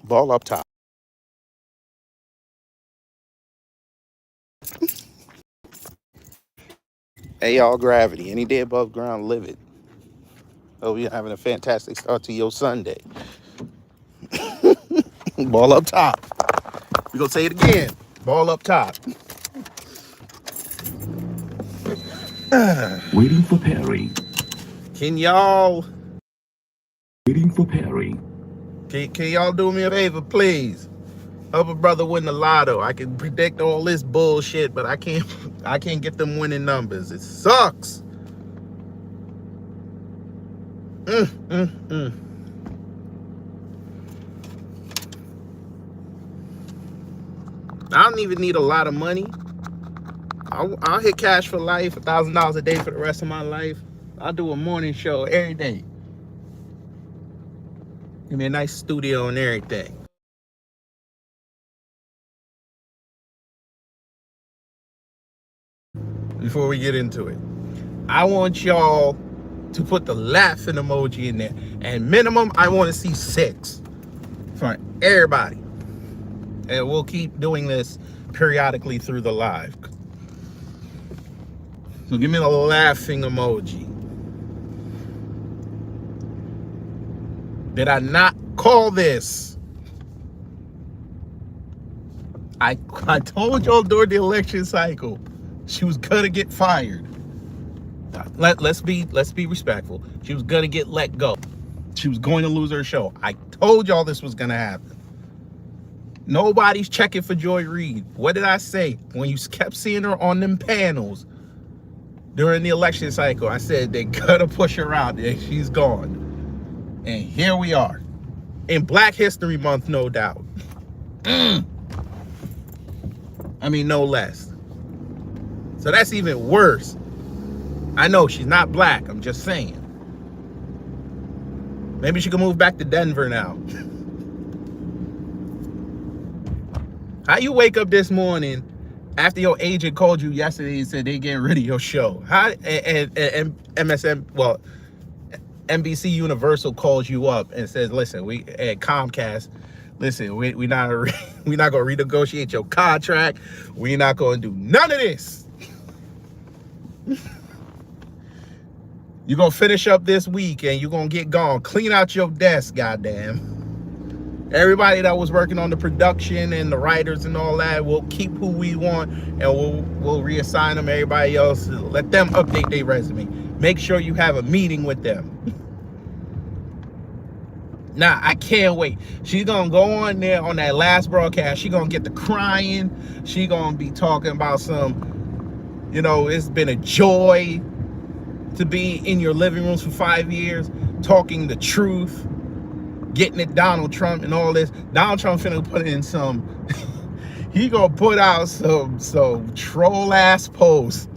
Ball up top. Hey, y'all, gravity. Any day above ground, live it. Hope you're having a fantastic start to your Sunday. Ball up top. We gonna say it again. Ball up top. Waiting for Perry. Can y'all Waiting for Perry. can y'all do me a favor, please? Help a brother win the lotto. I can predict all this bullshit, but I can't get them winning numbers. It sucks. Mm, mm, mm. I don't even need a lot of money. I'll hit cash for life, $1,000 a day for the rest of my life. I'll do a morning show every day. Give me a nice studio and everything. Before we get into it, I want y'all to put the laughing emoji in there. And minimum, I want to see 6 for everybody. And we'll keep doing this periodically through the live. So give me the laughing emoji. Did I not call this? I told y'all during the election cycle she was gonna get fired. Let's be respectful. She was gonna get let go. She was going to lose her show. I told y'all this was gonna happen. Nobody's checking for Joy Reid. What did I say? When you kept seeing her on them panels during the election cycle, I said they gotta push her out. She's gone. And here we are. In Black History Month, no doubt. I mean, no less. So that's even worse. I know she's not black. I'm just saying. Maybe she can move back to Denver now. How you wake up this morning after your agent called you yesterday and said they getting rid of your show? How and MSM, well, NBC Universal calls you up and says, "Listen, we at Comcast, listen, we not gonna renegotiate your contract. We not gonna do none of this. You're gonna finish up this week and you're gonna get gone. Clean out your desk, goddamn." Everybody that was working on the production and the writers and all that, we'll keep who we want and we'll reassign them. Everybody else, let them update their resume. Make sure you have a meeting with them. Nah, I can't wait. She's gonna go on there on that last broadcast. She's gonna get to crying. She gonna be talking about some, it's been a joy to be in your living rooms for 5 years, talking the truth, getting at Donald Trump and all this. Donald Trump finna put in some, he gonna put out some troll ass posts.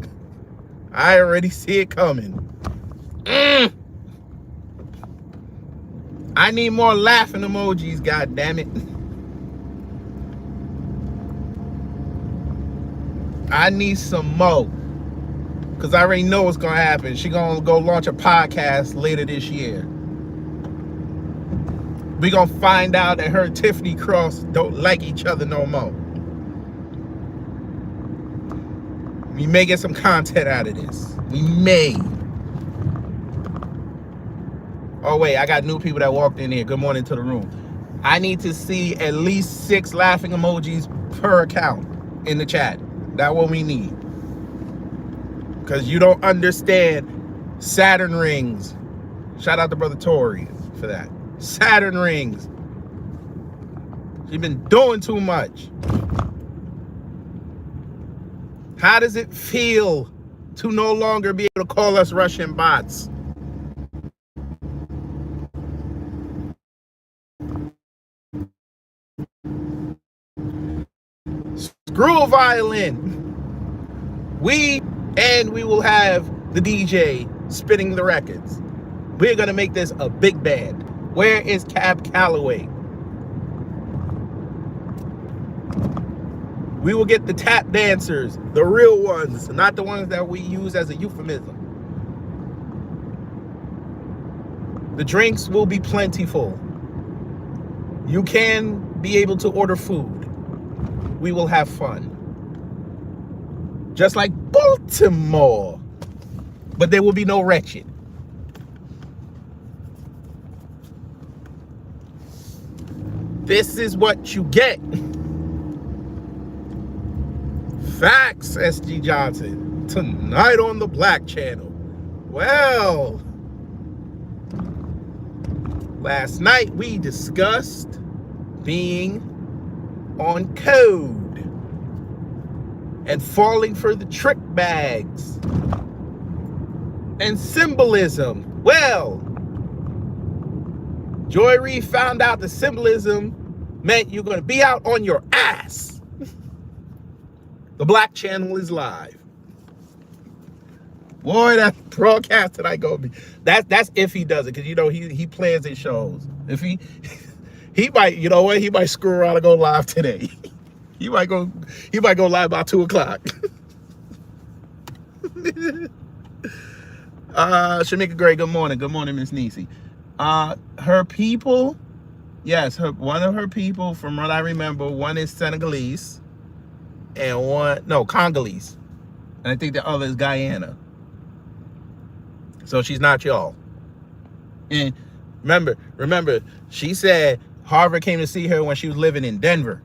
I already see it coming. I need more laughing emojis, god damn it. I need some more. Because I already know what's gonna happen. She gonna go launch a podcast later this year. We gonna find out that her and Tiffany Cross don't like each other no more. We may get some content out of this. We may. Oh wait, I got new people that walked in here. Good morning to the room. I need to see at least 6 laughing emojis per account in the chat. That's what we need. Because you don't understand Saturn rings. Shout out to Brother Tory for that. Saturn rings. She's been doing too much. How does it feel to no longer be able to call us Russian bots? Screw a violin. We will have the DJ spinning the records. We're gonna make this a big band. Where is Cab Calloway? We will get the tap dancers, the real ones, not the ones that we use as a euphemism. The drinks will be plentiful. You can be able to order food. We will have fun. Just like Baltimore. But there will be no wretched. This is what you get. Facts, SG Johnson. Tonight on the Black Channel. Well, last night we discussed being on code and falling for the trick bags and symbolism. Well, Joy Reid found out the symbolism meant you're going to be out on your ass. The Black Channel is live. Boy, that broadcast tonight gonna be that's if he does it, because you know he plans his shows. If he might, you know what, he might screw around and go live today. he might go live about 2 o'clock. Shamika Gray, good morning. Good morning, Miss Nisi. Her people, yes, one of her people, from what I remember, one is Senegalese and Congolese. And I think the other is Guyana. So she's not y'all. And remember, she said Harvard came to see her when she was living in Denver.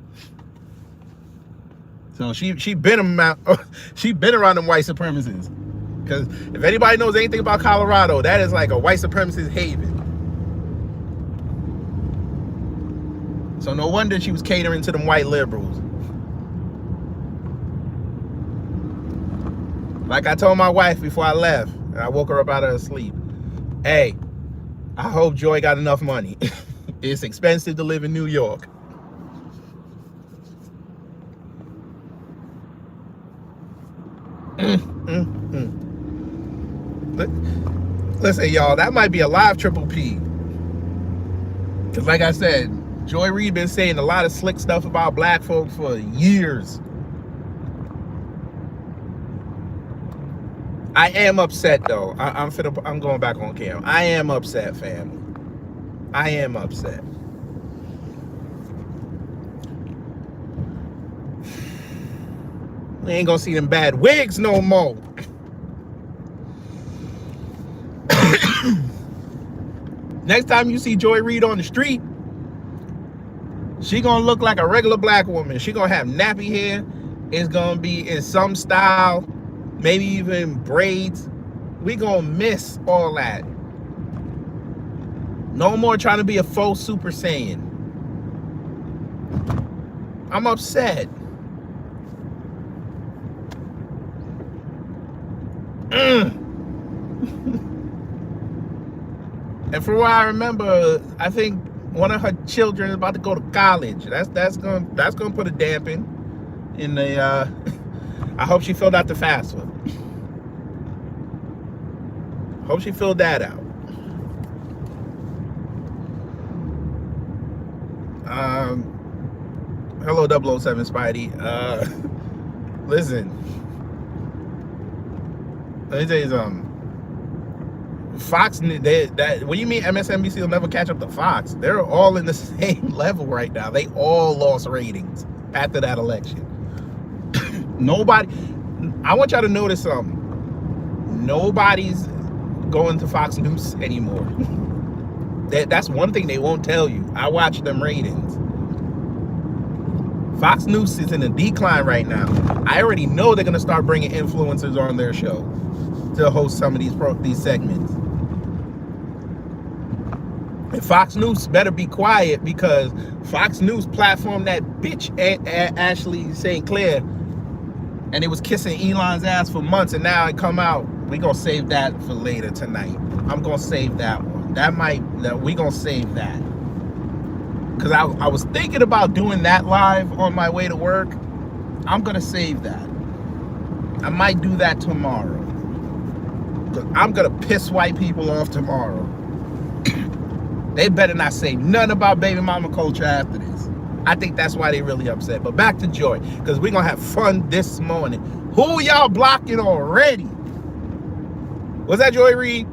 So she been around them white supremacists. Because if anybody knows anything about Colorado, that is like a white supremacist haven. So no wonder she was catering to them white liberals. Like I told my wife before I left, and I woke her up out of her sleep. Hey, I hope Joy got enough money. It's expensive to live in New York. Listen, y'all, that might be a live triple P. Because like I said, Joy Reid been saying a lot of slick stuff about black folks for years. I am upset though. I'm going back on camera. I am upset, family. I am upset. We ain't gonna see them bad wigs no more. Next time you see Joy Reid on the street, she gonna look like a regular black woman. She gonna have nappy hair. It's gonna be in some style, maybe even braids. We gonna miss all that. No more trying to be a faux Super Saiyan. I'm upset. And from what I remember, I think one of her children is about to go to college. That's gonna put a dampen in the. I hope she filled out the FAFSA. Hope she filled that out. Hello, 007 Spidey. Listen, let me tell you something. Fox, what do you mean MSNBC will never catch up to Fox? They're all in the same level right now. They all lost ratings after that election. Nobody, I want y'all to notice something. Nobody's going to Fox News anymore. That's one thing they won't tell you. I watch them ratings. Fox News is in a decline right now. I already know they're going to start bringing influencers on their show to host some of these segments. And Fox News better be quiet, because Fox News platformed that bitch Ashley St. Clair, and it was kissing Elon's ass for months, and now it come out. We gonna save that for later tonight. I'm gonna save that one. We gonna save that. Because I was thinking about doing that live on my way to work. I'm gonna save that. I might do that tomorrow. I'm gonna piss white people off tomorrow. They better not say nothing about baby mama culture after this. I think that's why they really upset. But back to Joy, because we're gonna have fun this morning. Who y'all blocking already? Was that Joy Reid?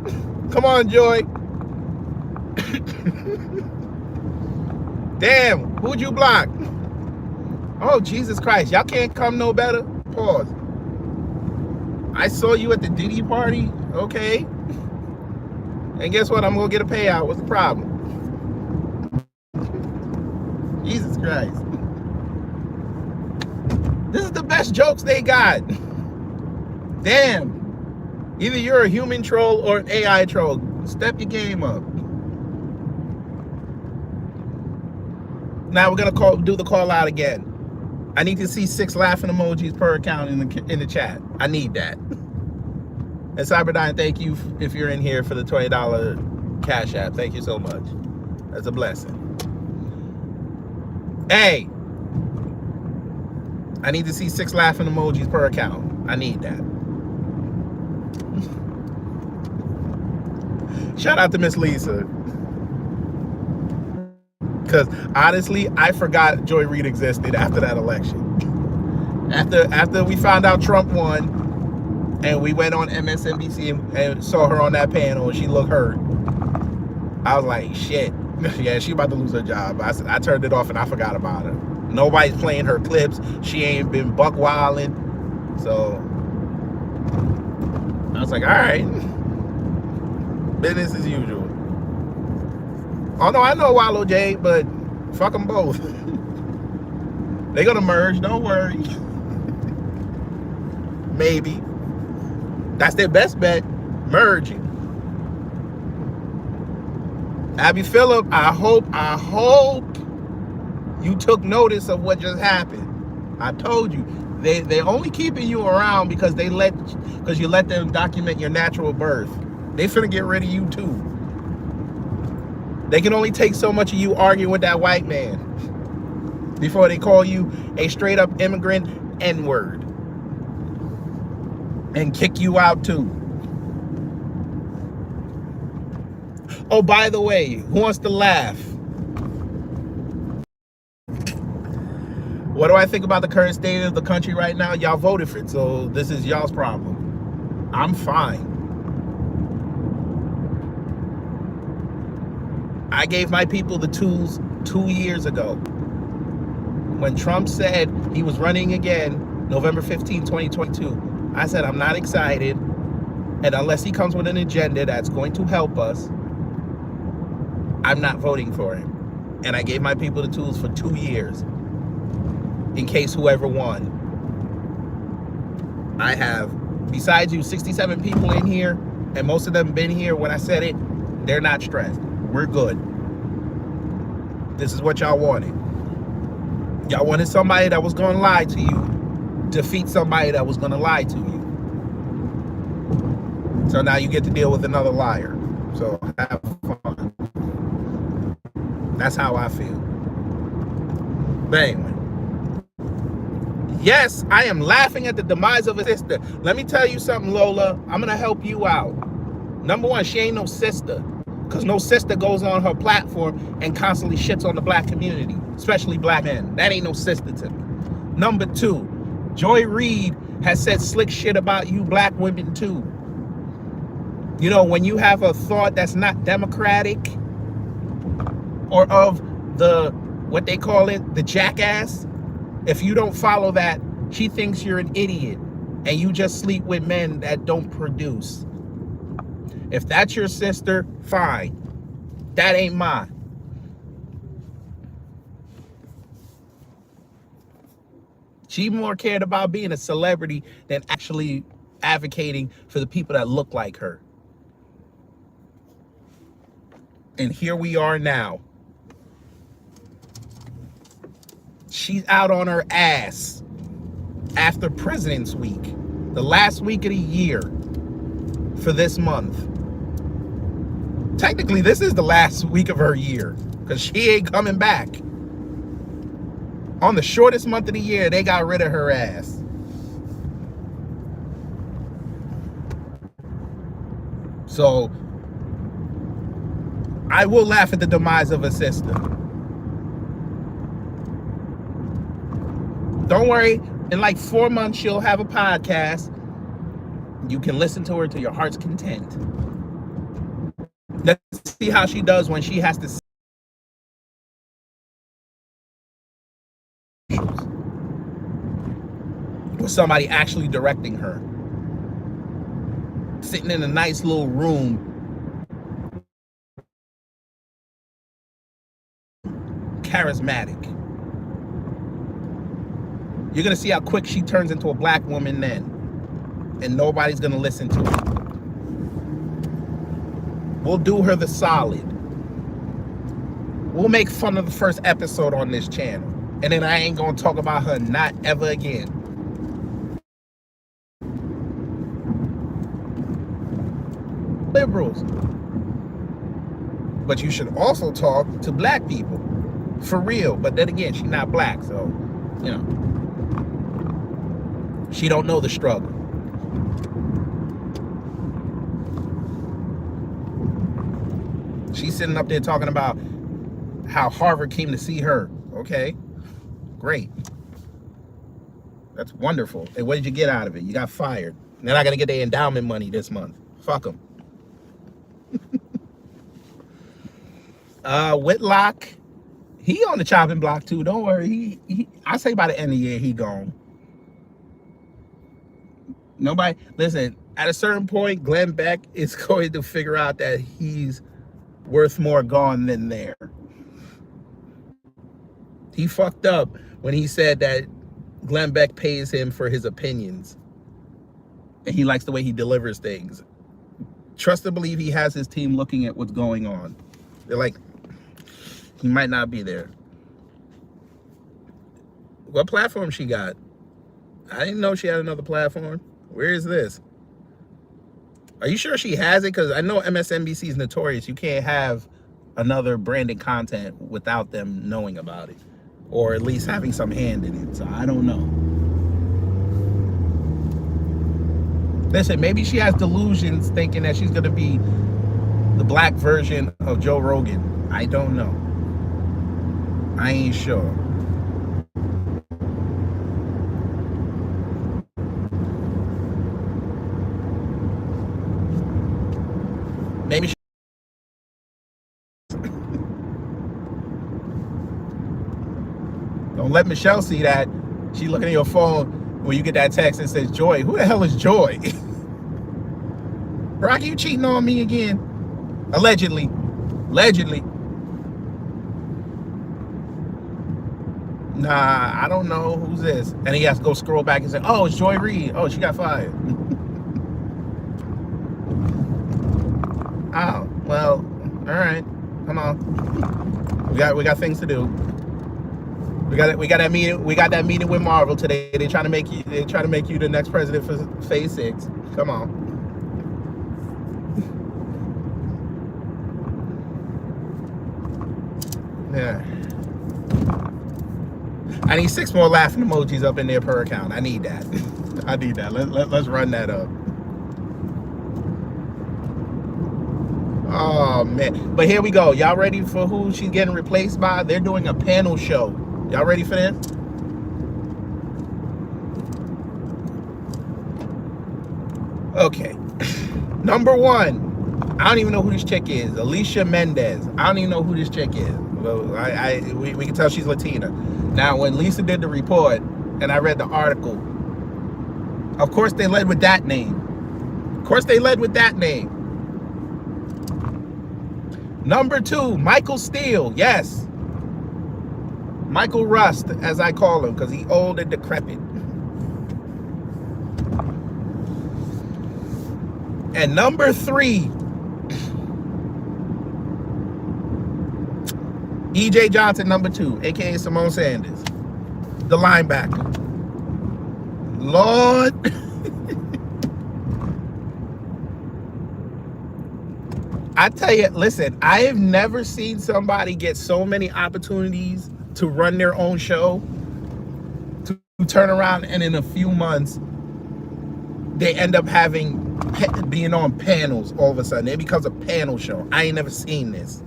Come on, Joy. Damn, who'd you block? Oh, Jesus Christ. Y'all can't come no better? Pause. I saw you at the Diddy party. Okay. And guess what? I'm going to get a payout. What's the problem? Jesus Christ. This is the best jokes they got. Damn. Either you're a human troll or an AI troll. Step your game up. Now we're gonna do the call out again. I need to see 6 laughing emojis per account in the chat. I need that. And Cyberdyne, thank you if you're in here for the $20 Cash App. Thank you so much. That's a blessing. Hey, I need to see 6 laughing emojis per account. I need that. Shout out to Miss Lisa. Because honestly, I forgot Joy Reid existed after that election. After we found out Trump won, and we went on MSNBC and saw her on that panel, and she looked hurt. I was like, shit. Yeah, she about to lose her job. I turned it off and I forgot about her. Nobody's playing her clips. She ain't been buck wilding. So I was like, all right. Business as usual. Oh no, I know Wallow J, but fuck them both. They're gonna merge, don't worry. Maybe. That's their best bet, merging. Abby Phillip, I hope you took notice of what just happened. I told you, they're only keeping you around because you let them document your natural birth. They finna get rid of you too. They can only take so much of you arguing with that white man before they call you a straight up immigrant N-word and kick you out too. Oh, by the way, who wants to laugh? What do I think about the current state of the country right now? Y'all voted for it, so this is y'all's problem. I'm fine. I gave my people the tools 2 years ago. When Trump said he was running again, November 15, 2022, I said, I'm not excited. And unless he comes with an agenda that's going to help us, I'm not voting for him. And I gave my people the tools for 2 years in case whoever won. I have, besides you, 67 people in here, and most of them been here when I said it. They're not stressed. We're good. This is what y'all wanted. Y'all wanted somebody that was going to lie to you defeat somebody that was going to lie to you. So now you get to deal with another liar. So have fun. That's how I feel. But anyway. Yes, I am laughing at the demise of a sister. Let me tell you something, Lola. I'm going to help you out. Number one, she ain't no sister. Because no sister goes on her platform and constantly shits on the black community, especially black men. That ain't no sister to me. Number two, Joy Reid has said slick shit about you black women too. You know, when you have a thought that's not democratic or of the, what they call it, the jackass, if you don't follow that, she thinks you're an idiot and you just sleep with men that don't produce. If that's your sister, fine. That ain't mine. She more cared about being a celebrity than actually advocating for the people that look like her. And here we are now. She's out on her ass after President's Week, the last week of the year for this month. Technically, this is the last week of her year because she ain't coming back. On the shortest month of the year, they got rid of her ass. So I will laugh at the demise of a sister. Don't worry, in like 4 months, she'll have a podcast. You can listen to her to your heart's content. Let's see how she does when she has to somebody actually directing her, sitting in a nice little room, charismatic. You're gonna see how quick she turns into a black woman then, and nobody's gonna listen to her. We'll do her the solid. We'll make fun of the first episode on this channel, and then I ain't gonna talk about her not ever again. Liberals. But you should also talk to black people, for real. But then again, she's not black, so, you know, she don't know the struggle. She's sitting up there talking about how Harvard came to see her. Okay, great. That's wonderful. And what did you get out of it? You got fired. They're not going to get their endowment money this month. Fuck them. Whitlock, he on the chopping block too. Don't worry. I say by the end of the year, he gone. Nobody, listen, at a certain point, Glenn Beck is going to figure out that he's worth more gone than there. He fucked up when he said that Glenn Beck pays him for his opinions. And he likes the way he delivers things. Trust to believe he has his team looking at what's going on. They're like, he might not be there. What platform she got? I didn't know she had another platform. Where is this? Are you sure she has it? Because I know MSNBC is notorious. You can't have another branded content without them knowing about it, or at least having some hand in it. So I don't know. Listen, maybe she has delusions thinking that she's going to be the black version of Joe Rogan. I don't know. I ain't sure. Maybe she... Don't let Michelle see that. She looking at your phone when you get that text that says Joy. Who the hell is Joy? Rocky, you cheating on me again? Allegedly. Allegedly. Nah, I don't know. Who's this? And he has to go scroll back and say, oh, it's Joy Reid. Oh, she got fired. Oh, well, all right. Come on. We got things to do. We got that meeting. We got that meeting with Marvel today. They trying to make you the next president for Phase 6. Come on. Yeah. I need 6 more laughing emojis up in there per account. I need that. I need that. Let's run that up. Oh man. But here we go. Y'all ready for who she's getting replaced by? They're doing a panel show. Y'all ready for this? Okay. Number 1. I don't even know who this chick is. Alicia Mendez. I don't even know who this chick is. Well, we can tell she's Latina. Now, when Lisa did the report and I read the article, of course they led with that name. Of course they led with that name. Number 2, Michael Steele. Yes. Michael Rust, as I call him, because he's old and decrepit. And number 3, E.J. Johnson, number 2, a.k.a. Simone Sanders, the linebacker. Lord. I tell you, listen, I have never seen somebody get so many opportunities to run their own show, to turn around, and in a few months, they end up being on panels all of a sudden. It becomes a panel show. I ain't never seen this.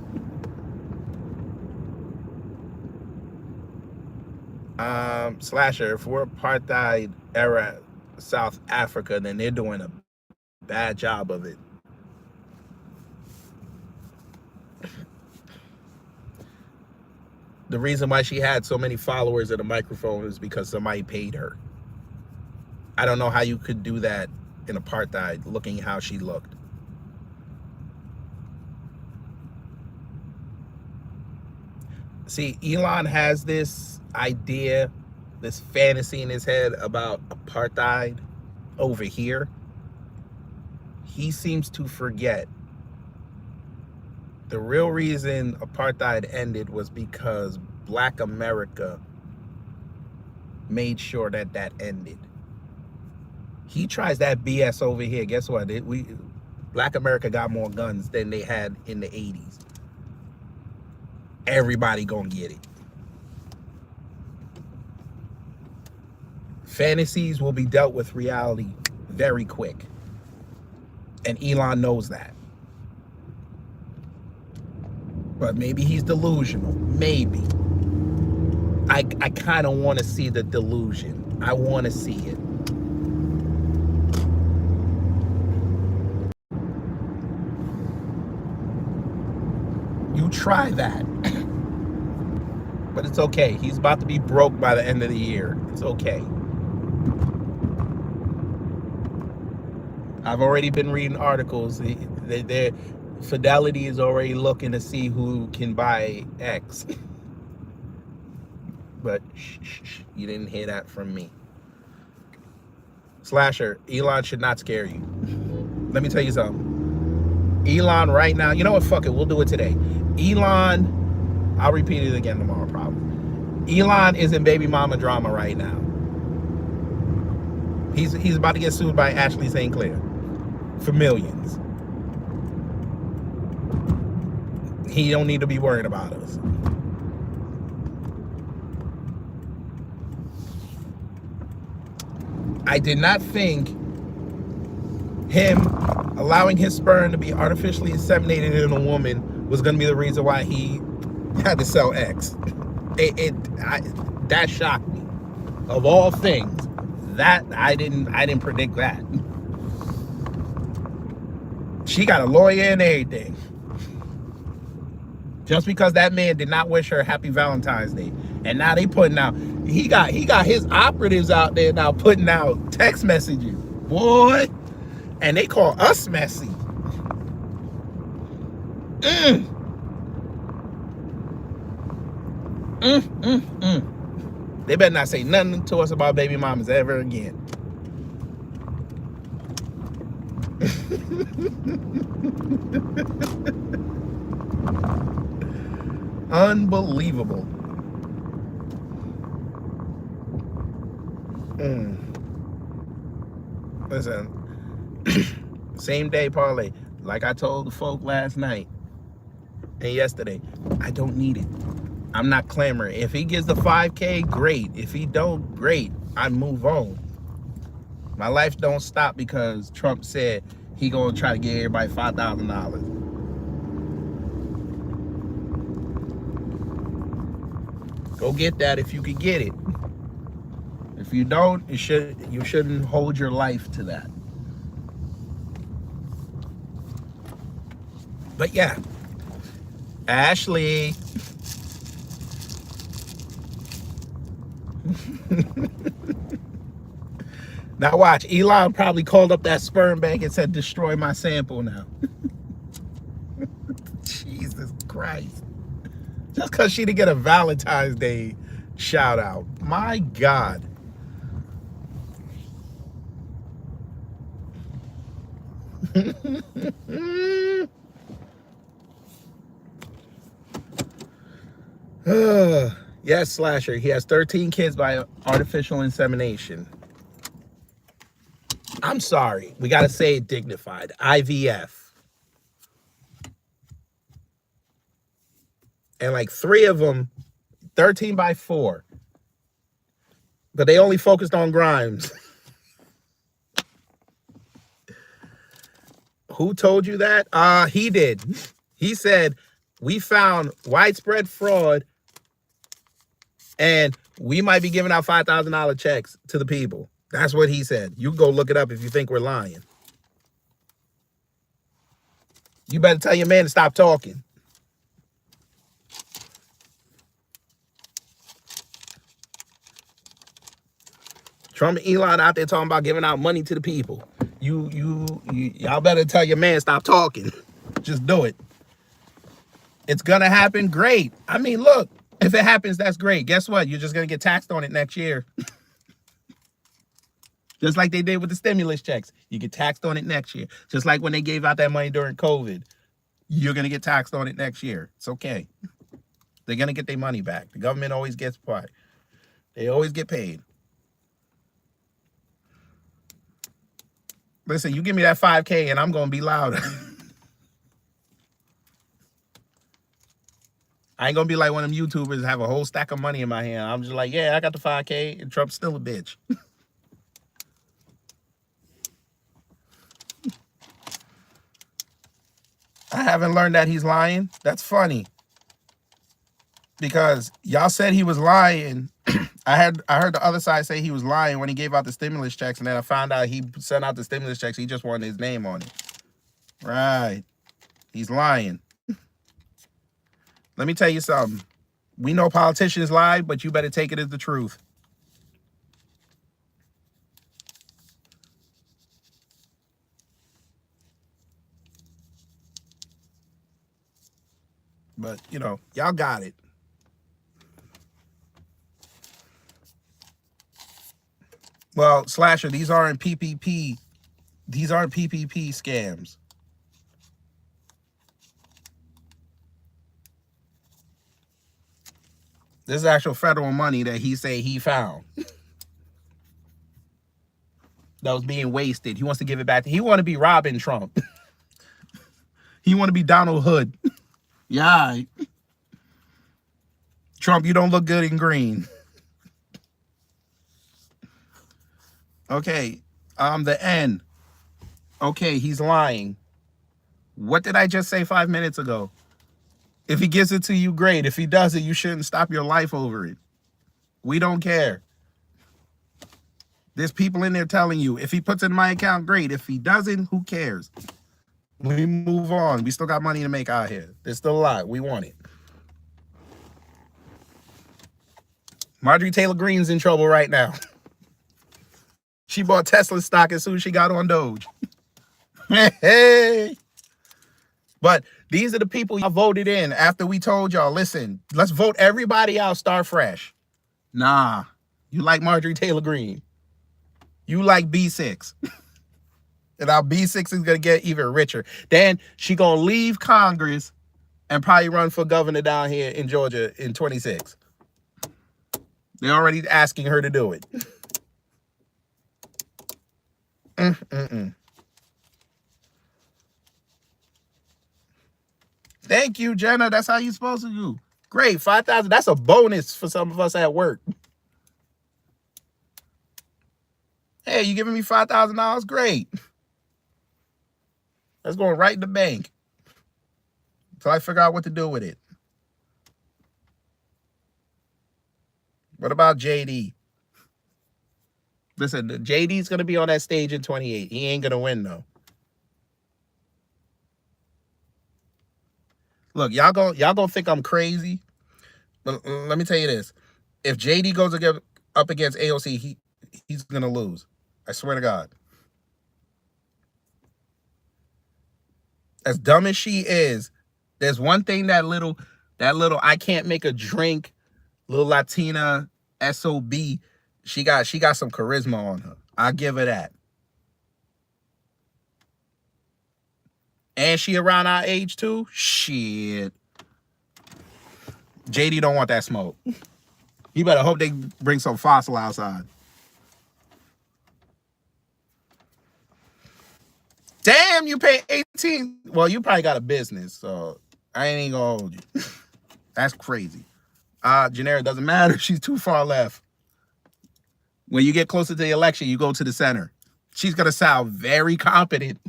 Slasher, if we're apartheid era South Africa, then they're doing a bad job of it. The reason why she had so many followers at a microphone is because somebody paid her. I don't know how you could do that in apartheid, looking how she looked. See, Elon has this idea, this fantasy in his head about apartheid over here. He seems to forget the real reason apartheid ended was because Black America made sure that that ended. He tries that BS over here. Guess what? Black America got more guns than they had in the 80s. Everybody gonna get it. Fantasies will be dealt with reality very quick. And Elon knows that. But maybe he's delusional. Maybe. I kind of want to see the delusion. I want to see it. You try that. But it's okay. He's about to be broke by the end of the year. It's okay. I've already been reading articles. Their Fidelity is already looking to see who can buy X. But shh, you didn't hear that from me. Slasher, Elon should not scare you. Let me tell you something. Elon right now, you know what? Fuck it. We'll do it today. Elon, I'll repeat it again tomorrow probably. Elon is in baby mama drama right now. He's about to get sued by Ashley St. Clair for millions. He don't need to be worried about us. I did not think him allowing his sperm to be artificially inseminated in a woman was going to be the reason why he had to sell X. That shocked me. Of all things, that I didn't predict that. She got a lawyer and everything. Just because that man did not wish her happy Valentine's Day. And now they putting out, he got his operatives out there now putting out text messages. Boy. And they call us messy. They better not say nothing to us about baby mamas ever again. Unbelievable. Listen, same day parlay. Like I told the folk last night and yesterday, I don't need it. I'm not clamoring. If he gives the 5K, great. If he don't, great. I move on. My life don't stop because Trump said he gonna try to get everybody $5,000. Go get that if you could get it. If you don't, you shouldn't hold your life to that. But yeah, Ashley. Now watch, Elon probably called up that sperm bank and said, destroy my sample now. Jesus Christ. Just because she didn't get a Valentine's Day shout out. My God. Yes, Slasher. He has 13 kids by artificial insemination. I'm sorry. We got to say it dignified. IVF. And like 3 of them, 13 by 4. But they only focused on Grimes. Who told you that? He did. He said, we found widespread fraud and we might be giving out $5,000 checks to the people. That's what he said. You can go look it up if you think we're lying. You better tell your man to stop talking. Trump and Elon out there talking about giving out money to the people. Y'all better tell your man stop talking. Just do it. It's gonna happen. Great. I mean, look, if it happens, that's great. Guess what? You're just gonna get taxed on it next year. Just like they did with the stimulus checks. You get taxed on it next year. Just like when they gave out that money during COVID. You're gonna get taxed on it next year. It's okay. They're gonna get their money back. The government always gets paid. They always get paid. Listen, you give me that 5K and I'm gonna be louder. I ain't gonna be like one of them YouTubers have a whole stack of money in my hand. I'm just like, yeah, I got the 5K and Trump's still a bitch. I haven't learned that he's lying. That's funny. Because y'all said he was lying. I heard the other side say he was lying when he gave out the stimulus checks, and then I found out he sent out the stimulus checks. He just wanted his name on it. Right. He's lying. Let me tell you something. We know politicians lie, but you better take it as the truth. But, you know, y'all got it. Well, Slasher, these aren't PPP. These aren't PPP scams. This is actual federal money that he say he found. That was being wasted. He wants to give it back. He want to be Robin Trump. He want to be Donald Hood. Yeah. Trump, you don't look good in green. Okay. The N. Okay, he's lying. What did I just say 5 minutes ago? If he gives it to you, great. If he doesn't, you shouldn't stop your life over it. We don't care. There's people in there telling you, if he puts it in my account, great. If he doesn't, who cares? We move on. We still got money to make out here. There's still a lot. We want it. Marjorie Taylor Greene's in trouble right now. She bought Tesla stock as soon as she got on Doge. Hey. But these are the people y'all voted in after we told y'all, listen, let's vote everybody out, start fresh. Nah, you like Marjorie Taylor Greene. You like B6. And our B6 is going to get even richer. Then she going to leave Congress and probably run for governor down here in Georgia in 26. They're already asking her to do it. Thank you, Jenna. That's how you're supposed to do. Great, 5,000. That's a bonus for some of us at work. Hey, you giving me $5,000? Great. That's going right in the bank until I figure out what to do with it. What about JD? Listen, JD's going to be on that stage in 28. He ain't going to win, though. Look, y'all gonna think I'm crazy. But let me tell you this. If JD goes up against AOC, he's going to lose. I swear to God. As dumb as she is, there's one thing that little I can't make a drink, little Latina SOB, she got some charisma on her. I'll give her that. And she around our age too? Shit. JD don't want that smoke. You better hope they bring some fossil outside. Damn, you pay 18. Well, you probably got a business, so I ain't gonna hold you. That's crazy. Janera, doesn't matter. She's too far left. When you get closer to the election, you go to the center. She's gonna sound very competent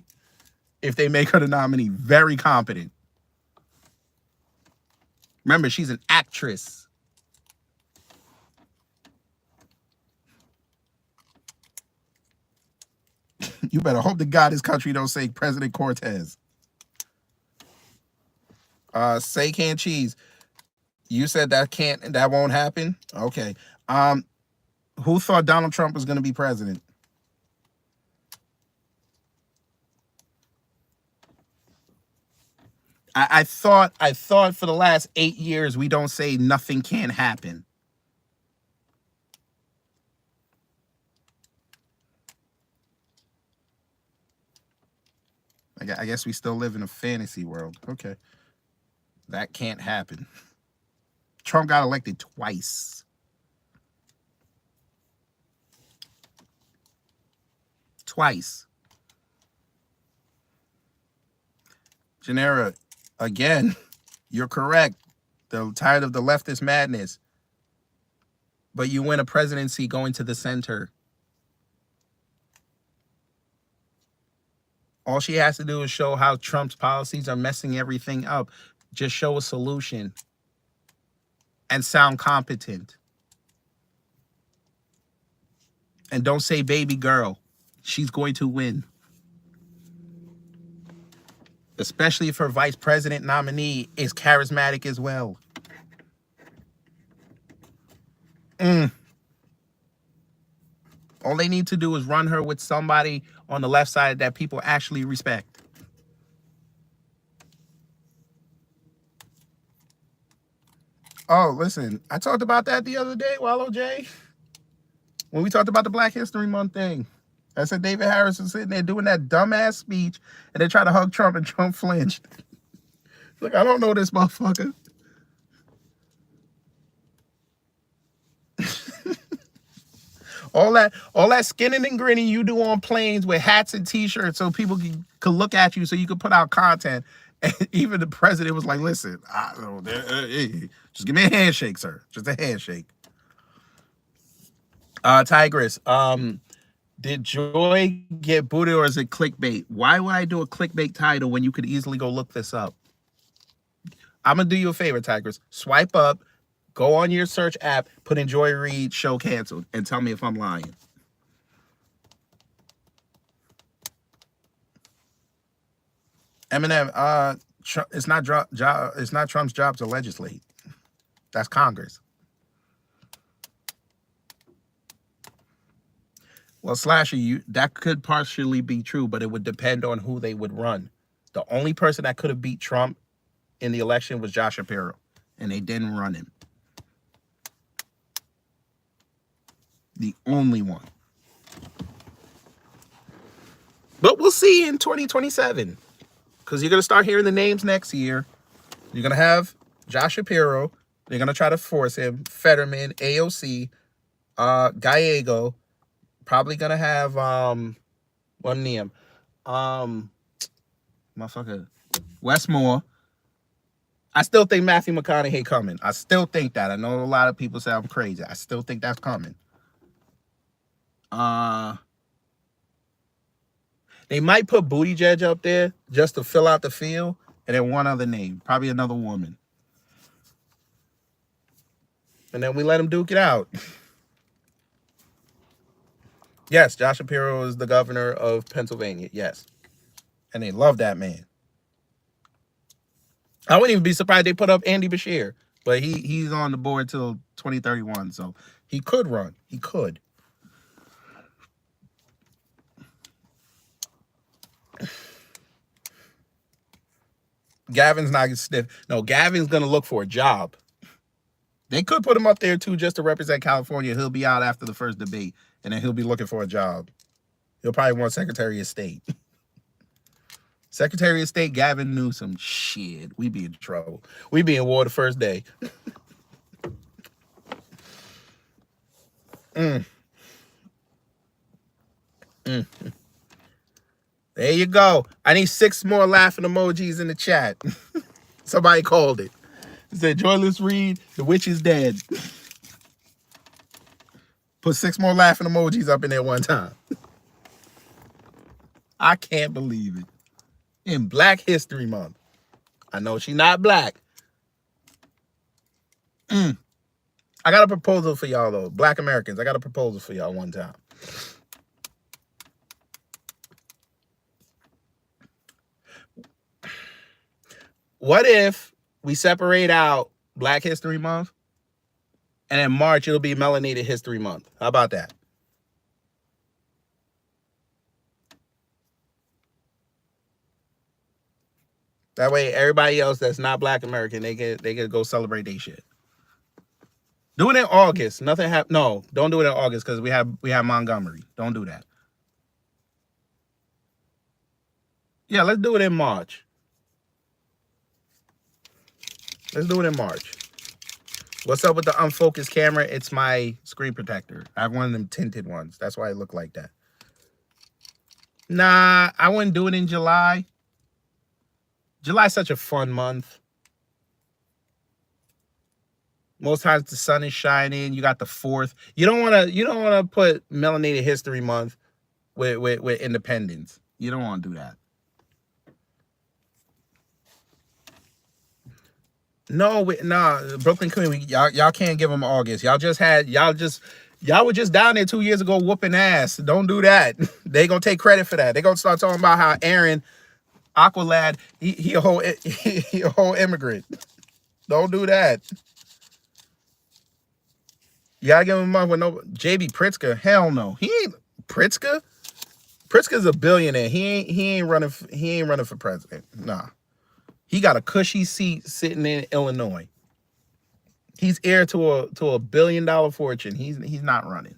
if they make her the nominee. Very competent. Remember, she's an actress. You better hope to God this country don't say President Cortez. Say canned cheese. You said that won't happen? Okay. Who thought Donald Trump was going to be president? I thought for the last 8 years we don't say nothing can't happen. I guess we still live in a fantasy world. Okay. That can't happen. Trump got elected twice. Twice. Genera, again, you're correct. They're tired of the leftist madness. But you win a presidency going to the center. All she has to do is show how Trump's policies are messing everything up. Just show a solution and sound competent. And don't say baby girl. She's going to win. Especially if her vice president nominee is charismatic as well. All they need to do is run her with somebody on the left side that people actually respect. Oh, listen, I talked about that the other day, Wallow J. When we talked about the Black History Month thing. I said David Harris was sitting there doing that dumbass speech, and they tried to hug Trump, and Trump flinched. Look, I don't know this motherfucker. All that skinning and grinning you do on planes with hats and t-shirts so people could look at you so you could put out content. And even the president was like, listen, just give me a handshake, sir. Just a handshake. Tigress, did Joy get booted or is it clickbait? Why would I do a clickbait title when you could easily go look this up? I'm going to do you a favor, Tigress. Swipe up. Go on your search app, put in Joy Reid show canceled, and tell me if I'm lying. Eminem, it's not Trump's job to legislate. That's Congress. Well, Slasher, that could partially be true, but it would depend on who they would run. The only person that could have beat Trump in the election was Josh Shapiro, and they didn't run him. The only one. But we'll see in 2027. Because you're going to start hearing the names next year. You're going to have Josh Shapiro. They're going to try to force him. Fetterman, AOC, Gallego. Probably going to have, one name. Motherfucker. Westmore. I still think Matthew McConaughey coming. I still think that. I know a lot of people say I'm crazy. I still think that's coming. They might put Buttigieg up there just to fill out the field, and then one other name, probably another woman. And then we let him duke it out. Yes, Josh Shapiro is the governor of Pennsylvania. Yes. And they love that man. I wouldn't even be surprised they put up Andy Beshear, but he's on the board till 2031, so he could run. He could. Gavin's not stiff. No, Gavin's going to look for a job. They could put him up there, too, just to represent California. He'll be out after the first debate, and then he'll be looking for a job. He'll probably want Secretary of State. Secretary of State Gavin Newsom. Shit, we be in trouble. We be in war the first day. There you go. I need 6 more laughing emojis in the chat. Somebody called it. It said, Joyless Reid, the witch is dead. Put 6 more laughing emojis up in there one time. I can't believe it. In Black History Month. I know she's not black. I got a proposal for y'all, though. Black Americans, I got a proposal for y'all one time. What if we separate out Black History Month And in March, it'll be Melanated History Month. How about that? That way, everybody else that's not Black American, they can go celebrate their shit. Do it in August. Nothing happened. No, don't do it in August because we have Montgomery. Don't do that. Yeah, let's do it in March. Let's do it in March. What's up with the unfocused camera? It's my screen protector. I have one of them tinted ones. That's why it looked like that. Nah, I wouldn't do it in July. July's such a fun month. Most times the sun is shining. You got the 4th. You don't wanna put Melanated History Month with Independence. You don't want to do that. No, Brooklyn Queen. Y'all can't give them August. Y'all were just down there 2 years ago whooping ass. Don't do that. They gonna take credit for that. They gonna start talking about how Aaron Aqualad he a whole immigrant. Don't do that. You gotta give him a month with no JB Pritzker. Hell no. He ain't Pritzker. Pritzker's a billionaire. He ain't running for president. Nah. He got a cushy seat sitting in Illinois. He's heir to a $1 billion fortune. He's not running.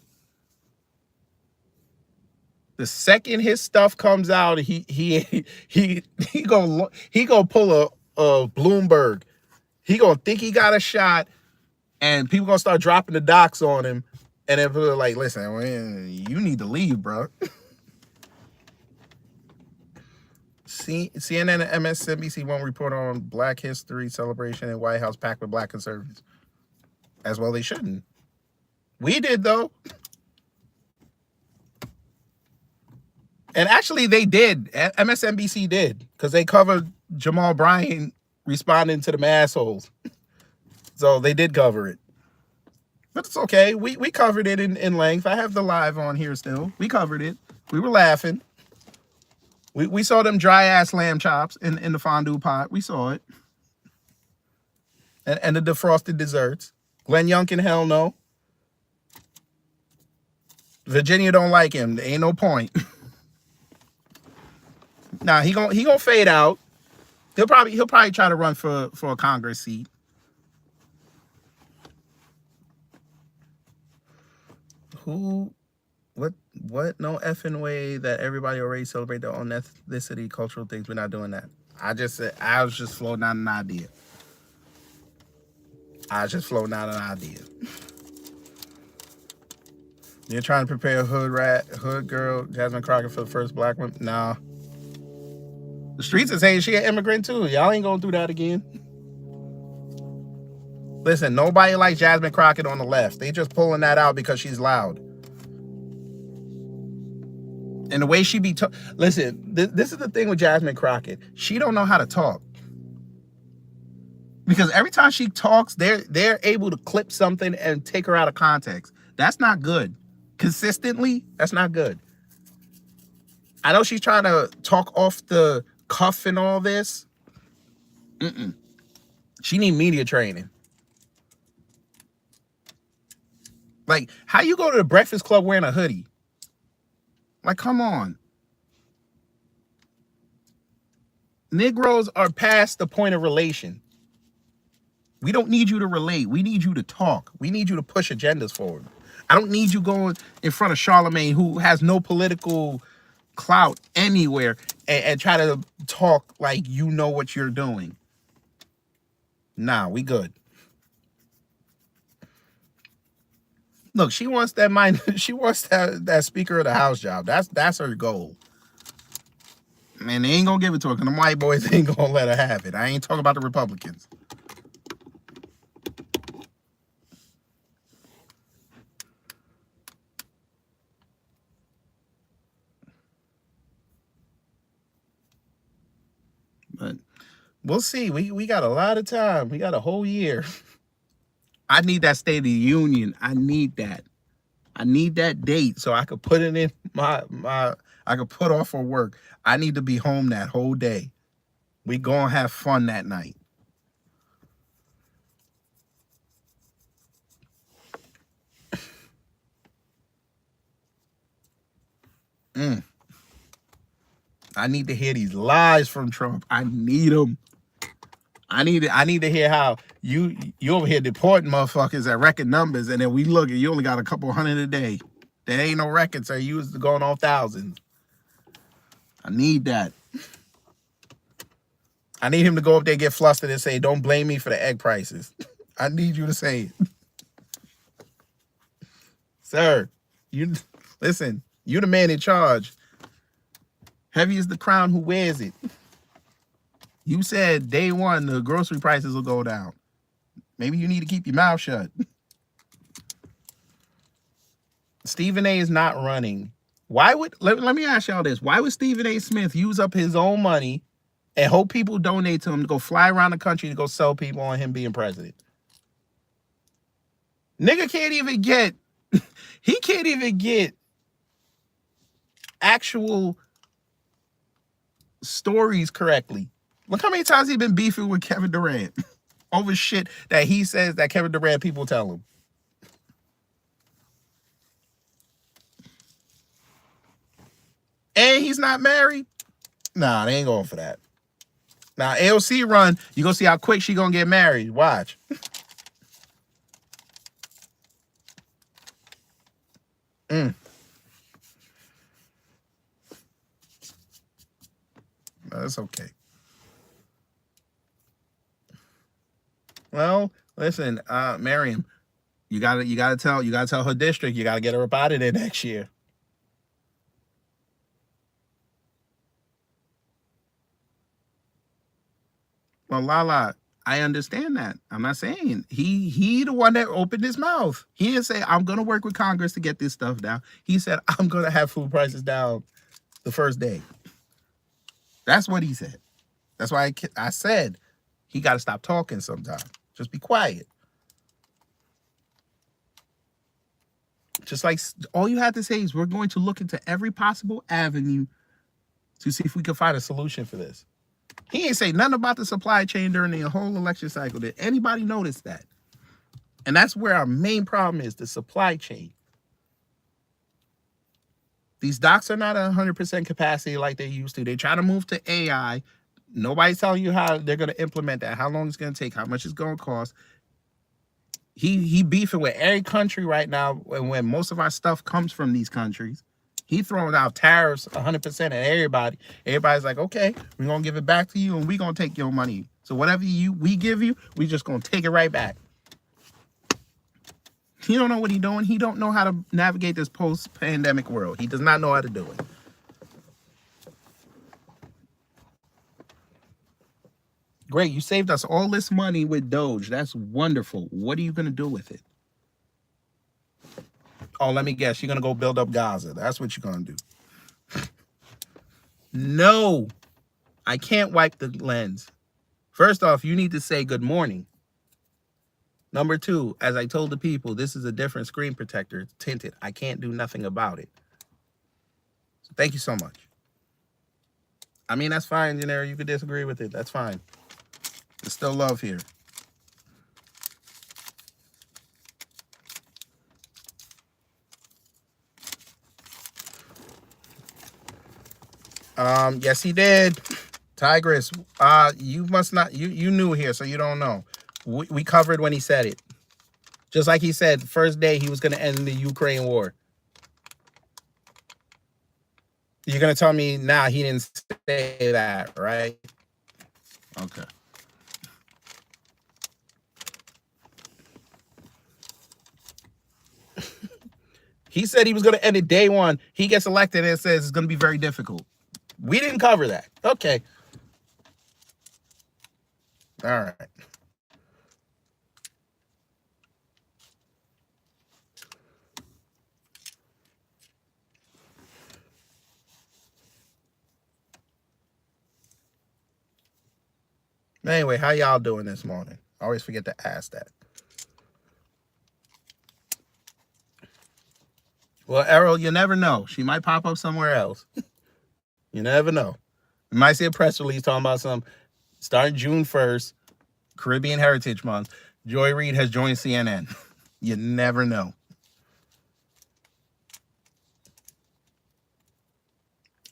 The second his stuff comes out, he gonna pull a Bloomberg. He gonna think he got a shot, and people gonna start dropping the docs on him, and then people are like, "Listen, you need to leave, bro." CNN and MSNBC won't report on Black History celebration in White House packed with Black conservatives. As well, they shouldn't. We did though. And actually, they did. MSNBC did, because they covered Jamal Bryant responding to them assholes. So they did cover it. But it's okay. We covered it in length. I have the live on here still. We covered it. We were laughing. We saw them dry ass lamb chops in the fondue pot. We saw it. And the defrosted desserts. Glenn Youngkin, hell no. Virginia don't like him. There ain't no point. Nah, he gonna fade out. He'll probably try to run for a Congress seat. What? No effing way that everybody already celebrate their own ethnicity, cultural things. We're not doing that. I was just floating out an idea. You're trying to prepare a hood girl, Jasmine Crockett, for the first Black woman? Nah. The streets are saying she an immigrant too. Y'all ain't gonna do that again. Listen, nobody likes Jasmine Crockett on the left. They just pulling that out because she's loud. And the way she be listen, this is the thing with Jasmine Crockett. She don't know how to talk. Because every time she talks, they're able to clip something and take her out of context. That's not good. Consistently, that's not good. I know she's trying to talk off the cuff and all this. She need media training. Like, how you go to the Breakfast Club wearing a hoodie? Like, come on. Negroes are past the point of relation. We don't need you to relate. We need you to talk. We need you to push agendas forward. I don't need you going in front of Charlemagne, who has no political clout anywhere, and try to talk like you know what you're doing. Nah, we good. Look, she wants that mind. She wants that Speaker of the House job. That's her goal. Man, they ain't gonna give it to her because them white boys ain't gonna let her have it. I ain't talking about the Republicans. But we'll see. We got a lot of time. We got a whole year. I need that State of the Union. I need that. I need that date so I could put it in I could put off for work. I need to be home that whole day. We gonna have fun that night. I need to hear these lies from Trump. I need them. I need to hear how you over here deporting motherfuckers at record numbers, and then we look and you only got a couple hundred a day. There ain't no records, sir. You was going on thousands. I need that. I need him to go up there, get flustered, and say, "Don't blame me for the egg prices." I need you to say it, sir. You listen. You the man in charge. Heavy is the crown who wears it. You said day one the grocery prices will go down. Maybe you need to keep your mouth shut. Stephen A is not running. Why would let me ask y'all this? Why would Stephen A. Smith use up his own money and hope people donate to him to go fly around the country to go sell people on him being president? Nigga can't even get he can't even get actual stories correctly. Look how many times he's been beefing with Kevin Durant over shit that he says that Kevin Durant people tell him. And he's not married? Nah, they ain't going for that. Now, AOC run, you gonna see how quick she gonna get married. Watch. That's okay. Well, listen, Miriam, you gotta tell her district, you gotta get her up out of there next year. Well, Lala, I understand that. I'm not saying he the one that opened his mouth. He didn't say I'm gonna work with Congress to get this stuff down. He said I'm gonna have food prices down the first day. That's what he said. That's why I said he got to stop talking sometime. Just be quiet. Just like all you had to say is we're going to look into every possible avenue to see if we can find a solution for this. He ain't say nothing about the supply chain during the whole election cycle. Did anybody notice that? And that's where our main problem is, the supply chain. These docks are not at 100% capacity like they used to. They try to move to AI. Nobody's telling you how they're going to implement that, how long it's going to take, how much it's going to cost. He beefing with every country right now when most of our stuff comes from these countries. He throwing out tariffs 100% at everybody. Everybody's like, okay, we're going to give it back to you and we're going to take your money. So whatever we give you, we just going to take it right back. He don't know what he's doing. He don't know how to navigate this post-pandemic world. He does not know how to do it. Great, you saved us all this money with Doge. That's wonderful. What are you going to do with it? Oh, let me guess. You're going to go build up Gaza. That's what you're going to do. No, I can't wipe the lens. First off, you need to say good morning. Number two, as I told the people, this is a different screen protector. It's tinted. I can't do nothing about it. So thank you so much. I mean, that's fine, Janera. You could disagree with it. That's fine. There's still love here. Yes, he did. Tigress, you must not, you new here, so you don't know. We covered when he said it. Just like he said, the first day he was going to end the Ukraine war. You're going to tell me now he didn't say that, right? Okay. He said he was going to end it day one. He gets elected and it says it's going to be very difficult. We didn't cover that. Okay. All right. Anyway, how y'all doing this morning? I always forget to ask that. Well, Errol, you never know. She might pop up somewhere else. You never know. You might see a press release talking about some starting June 1st, Caribbean Heritage Month. Joy Reid has joined CNN. You never know.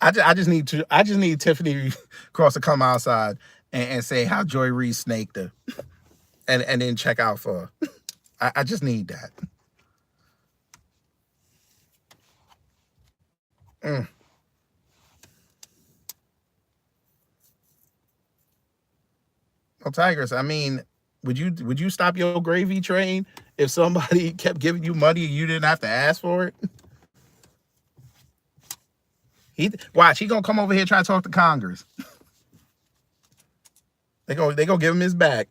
I just need Tiffany Cross to come outside and say how Joy Reid snaked her, and then check out for her. I just need that. Well, Tigers, I mean, would you stop your gravy train if somebody kept giving you money and you didn't have to ask for it? He gonna come over here try to talk to Congress. They go give him his back.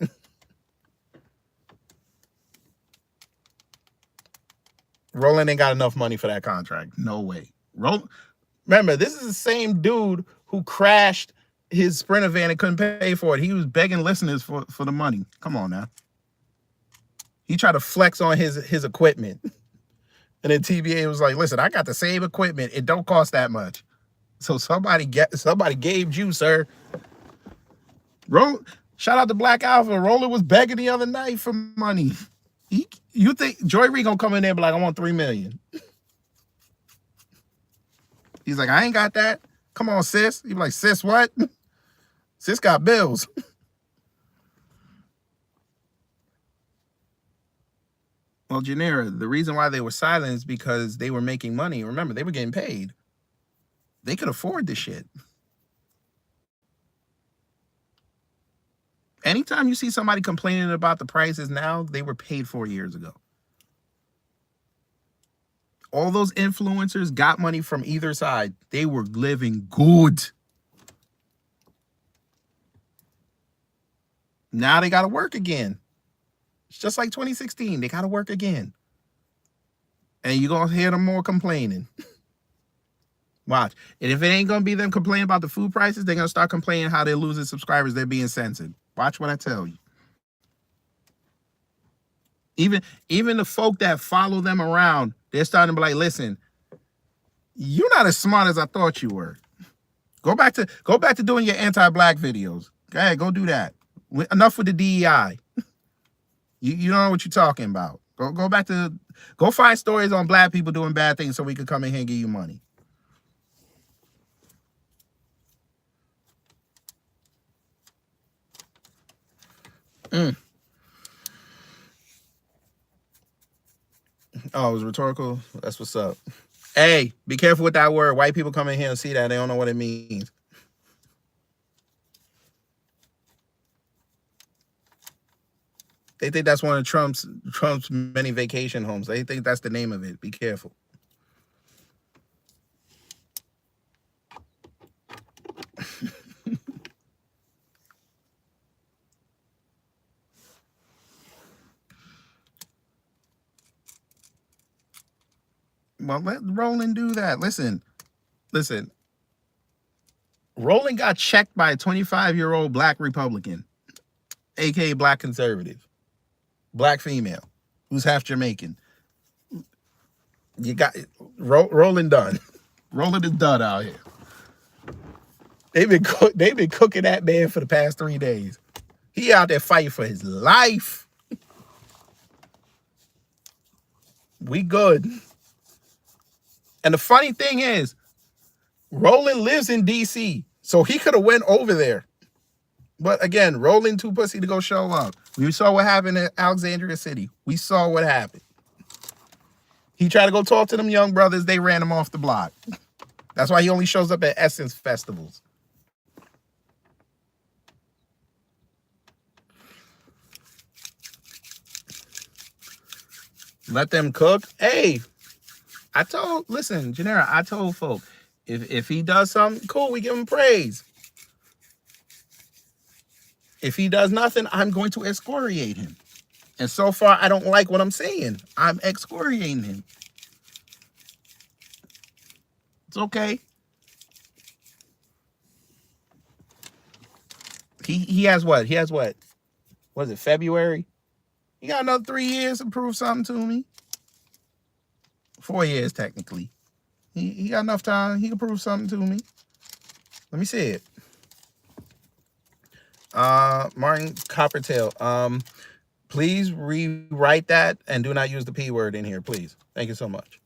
Roland ain't got enough money for that contract. No way. Remember, this is the same dude who crashed his Sprinter van and couldn't pay for it. He was begging listeners for the money. Come on now. He tried to flex on his equipment. And then TVA was like, listen, I got the same equipment. It don't cost that much. So somebody gave you, sir. Shout out to Black Alpha. Roller was begging the other night for money. You think Joy Reid gonna come in there and be like, I want $3 million? He's like, I ain't got that. Come on, sis. He be like, sis, what? Sis got bills. Well, Janera, the reason why they were silent is because they were making money. Remember, they were getting paid. They could afford this shit. Anytime you see somebody complaining about the prices now, they were paid 4 years ago. All those influencers got money from either side. They were living good. Now they got to work again. It's just like 2016. They got to work again. And you're going to hear them more complaining. Watch. And if it ain't going to be them complaining about the food prices, they're going to start complaining how they're losing subscribers. They're being censored. Watch what I tell you. Even the folk that follow them around, they're starting to be like, listen, you're not as smart as I thought you were. Go back to doing your anti-black videos. Okay, go do that. Enough with the DEI. You don't know what you're talking about. Go find stories on black people doing bad things so we can come in here and give you money. Oh, it was rhetorical? That's what's up. Hey, be careful with that word. White people come in here and see that. They don't know what it means. They think that's one of Trump's many vacation homes. They think that's the name of it. Be careful. Well, let Roland do that. Listen. Roland got checked by a 25-year-old black Republican, aka black conservative, black female, who's half Jamaican. You got Roland done. Roland is done out here. They've been cooking that man for the past 3 days. He out there fighting for his life. We good. And the funny thing is, Roland lives in DC, so he could have went over there. But again, Roland too pussy to go show up. We saw what happened in Alexandria City. We saw what happened. He tried to go talk to them young brothers. They ran him off the block. That's why he only shows up at Essence festivals. Let them cook. Hey, listen, Janera, I told folk, if he does something, cool, we give him praise. If he does nothing, I'm going to excoriate him. And so far, I don't like what I'm saying. I'm excoriating him. It's okay. He has what? Was it February? He got another 3 years to prove something to me. 4 years, technically. He got enough time. He can prove something to me. Let me see it. Martin Coppertail. Please rewrite that and do not use the P word in here, please. Thank you so much.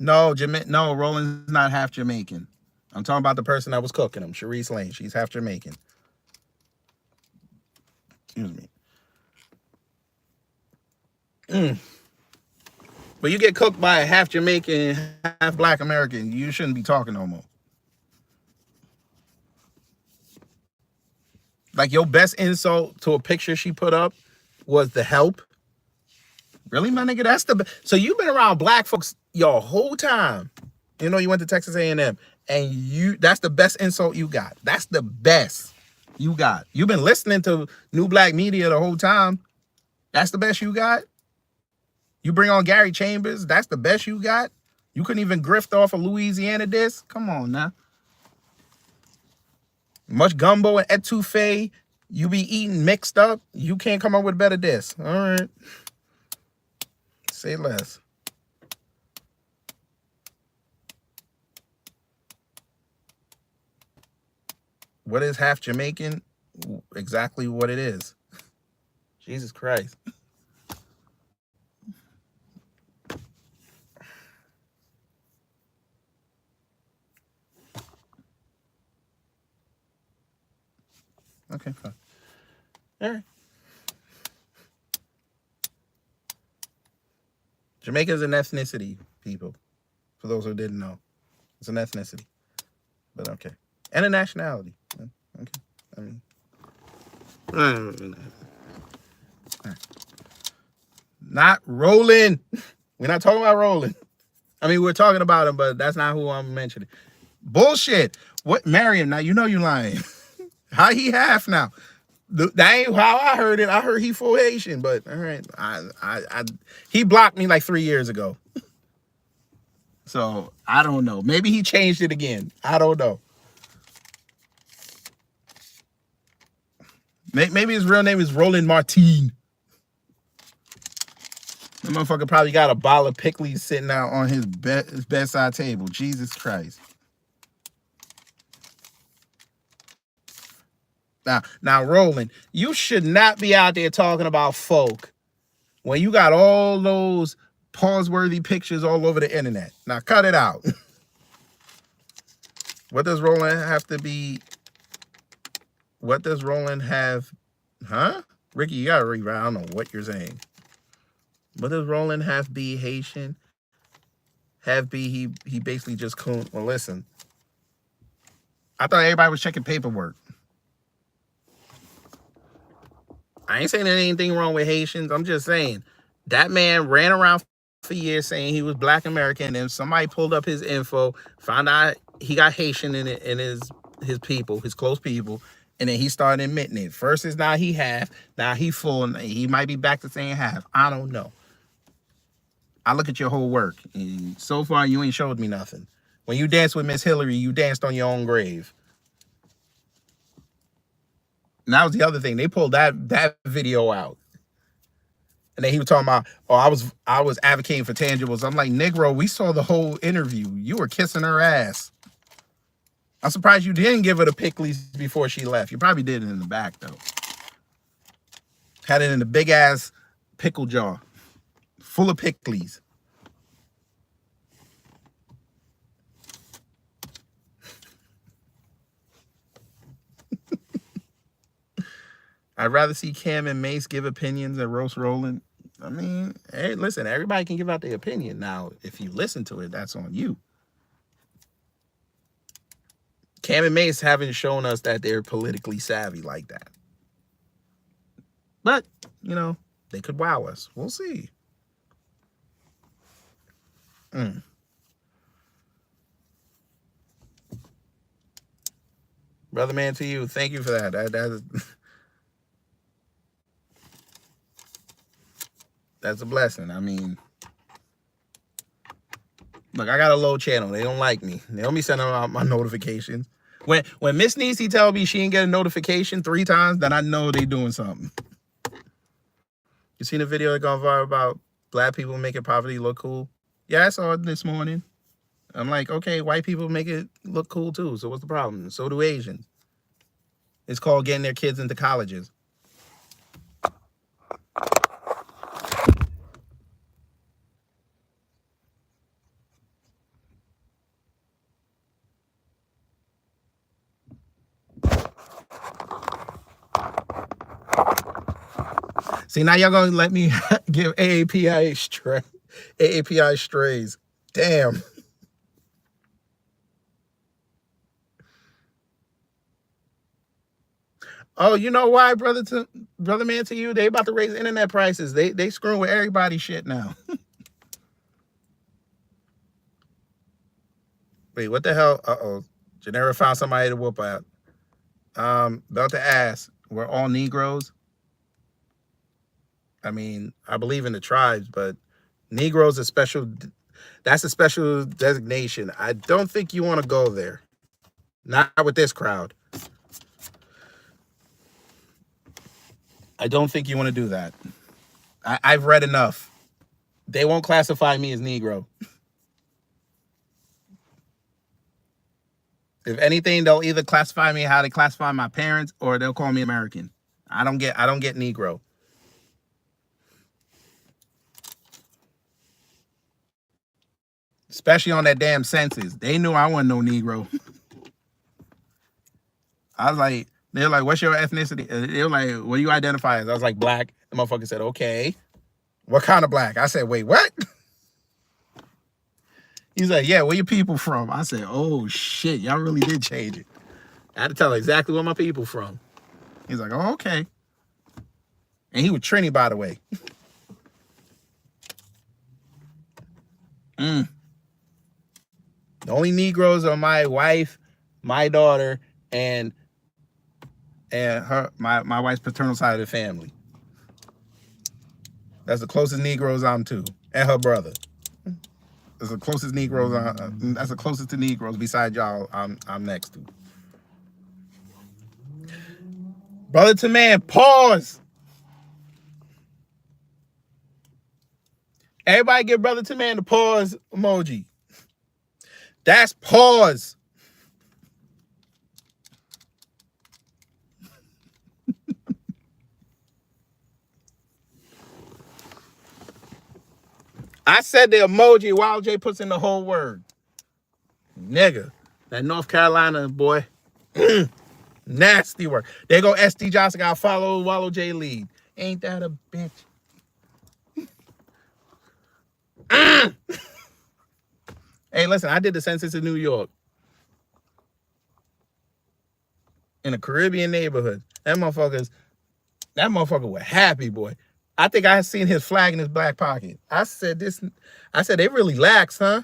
No, no, Roland's not half Jamaican. I'm talking about the person that was cooking him, Sharice Lane. She's half Jamaican. Excuse me. But you get cooked by a half Jamaican, half Black American, you shouldn't be talking no more. Like, your best insult to a picture she put up was the help. Really, my nigga? That's the so you've been around black folks your whole time. You know, you went to Texas A&M, and that's the best insult you got. That's the best you got. You've been listening to New Black Media the whole time. That's the best you got. You bring on Gary Chambers. That's the best you got. You couldn't even grift off a Louisiana disc. Come on now. Much gumbo and etouffee you be eating mixed up. You can't come up with a better disc. All right. Say less. What is half Jamaican? Exactly what it is. Jesus Christ. Okay, fine. All right. Jamaica is an ethnicity, people. For those who didn't know, it's an ethnicity. But okay, and a nationality. Okay, I mean, not rolling. We're not talking about rolling. I mean, we're talking about him, but that's not who I'm mentioning. Bullshit. What, Mariam? Now you know you lying. How he half now? That ain't how I heard it. I heard he full Haitian, but all right. He blocked me like 3 years ago. So I don't know. Maybe he changed it again. I don't know. Maybe his real name is Roland Martin. That motherfucker probably got a bottle of pickles sitting out on his bedside table. Jesus Christ. Now, Roland, you should not be out there talking about folk when you got all those pause-worthy pictures all over the internet. Now, cut it out. What does Roland have to be? What does Roland have? Huh? Ricky, you gotta read. I don't know what you're saying. What does Roland have be Haitian? Have be he basically just coon. Well, listen. I thought everybody was checking paperwork. I ain't saying there ain't anything wrong with Haitians. I'm just saying that man ran around for years saying he was Black American, and somebody pulled up his info, found out he got Haitian in it, in his people, his close people, and then he started admitting it. First is now he half, now he full, and he might be back to saying half. I don't know. I look at your whole work, and so far you ain't showed me nothing. When you danced with Miss Hillary, you danced on your own grave. And that was the other thing. They pulled that video out. And then he was talking about, oh, I was advocating for tangibles. I'm like, Negro, we saw the whole interview. You were kissing her ass. I'm surprised you didn't give her the pickles before she left. You probably did it in the back, though. Had it in the big-ass pickle jar. Full of pickles. I'd rather see Cam and Mace give opinions than roast Roland. I mean, hey, listen, everybody can give out their opinion. Now, if you listen to it, that's on you. Cam and Mace haven't shown us that they're politically savvy like that. But, you know, they could wow us. We'll see. Brother man, to you, thank you for that. That's a blessing. I mean, look, I got a low channel. They don't like me. They don't be sending out my notifications. When Miss Niecy tell me she didn't get a notification 3 times, then I know they doing something. You seen the video that gone viral about Black people making poverty look cool? Yeah, I saw it this morning. I'm like, okay, white people make it look cool too. So what's the problem? So do Asians. It's called getting their kids into colleges. See, now y'all gonna let me give AAPI strays. Damn. Oh, you know why, brother man, to you? They about to raise internet prices. They screwing with everybody's shit now. Wait, what the hell? Uh-oh. Janera found somebody to whoop out. About to ask, we're all Negroes? I mean, I believe in the tribes, but Negroes are special. That's a special designation. I don't think you want to go there. Not with this crowd. I don't think you want to do that. I've read enough. They won't classify me as Negro. If anything, they'll either classify me how they classify my parents, or they'll call me American. I don't get Negro. Especially on that damn census. They knew I wasn't no Negro. I was like, they're like, what's your ethnicity? They were like, what do you identify as? I was like, black. The motherfucker said, okay. What kind of black? I said, wait, what? He's like, yeah, where your people from? I said, oh shit, y'all really did change it. I had to tell her exactly where my people from. He's like, oh, okay. And he was Trini, by the way. The only Negroes are my wife, my daughter, and my wife's paternal side of the family. That's the closest Negroes I'm to, and her brother. That's the closest Negroes. That's the closest to Negroes besides y'all. I'm next to. Brother to man, pause. Everybody give brother to man the pause emoji. That's pause. I said the emoji while Jay puts in the whole word. Nigga. That North Carolina boy. Nasty work. There go SD Johnson. Got follow Wallow J lead. Ain't that a bitch? Hey, listen, I did the census in New York. In a Caribbean neighborhood. That motherfucker was happy, boy. I think I had seen his flag in his black pocket. I said, they really lax, huh?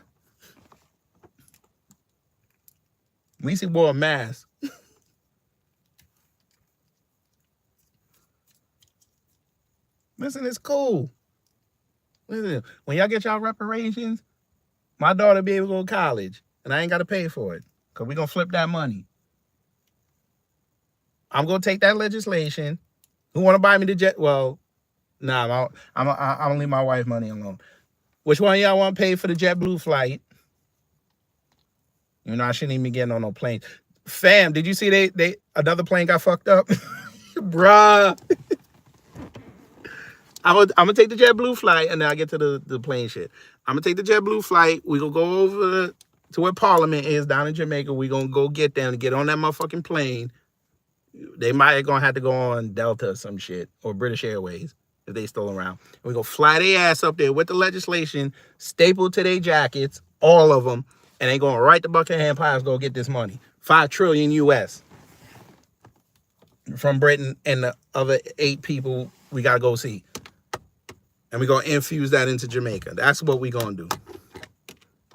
At least he wore a mask. Listen, it's cool. Listen, when y'all get y'all reparations, my daughter be able to go to college, and I ain't got to pay for it, because we going to flip that money. I'm going to take that legislation. Who want to buy me the jet? Well, nah, I'm going to leave my wife money alone. Which one of y'all want to pay for the JetBlue flight? You know, I shouldn't even be getting on no plane. Fam, did you see they another plane got fucked up? Bruh. I'm gonna take the JetBlue flight, and then I get to the plane shit. I'm gonna take the JetBlue flight. We gonna go over to where Parliament is down in Jamaica. We gonna go get them to get on that motherfucking plane. They might gonna have to go on Delta or some shit, or British Airways if they still around. And we gonna fly their ass up there with the legislation stapled to their jackets, all of them, and they going right to Buckingham Palace go get this money. $5 trillion US from Britain and the other 8 people we gotta go see. And we're going to infuse that into Jamaica. That's what we're going to do.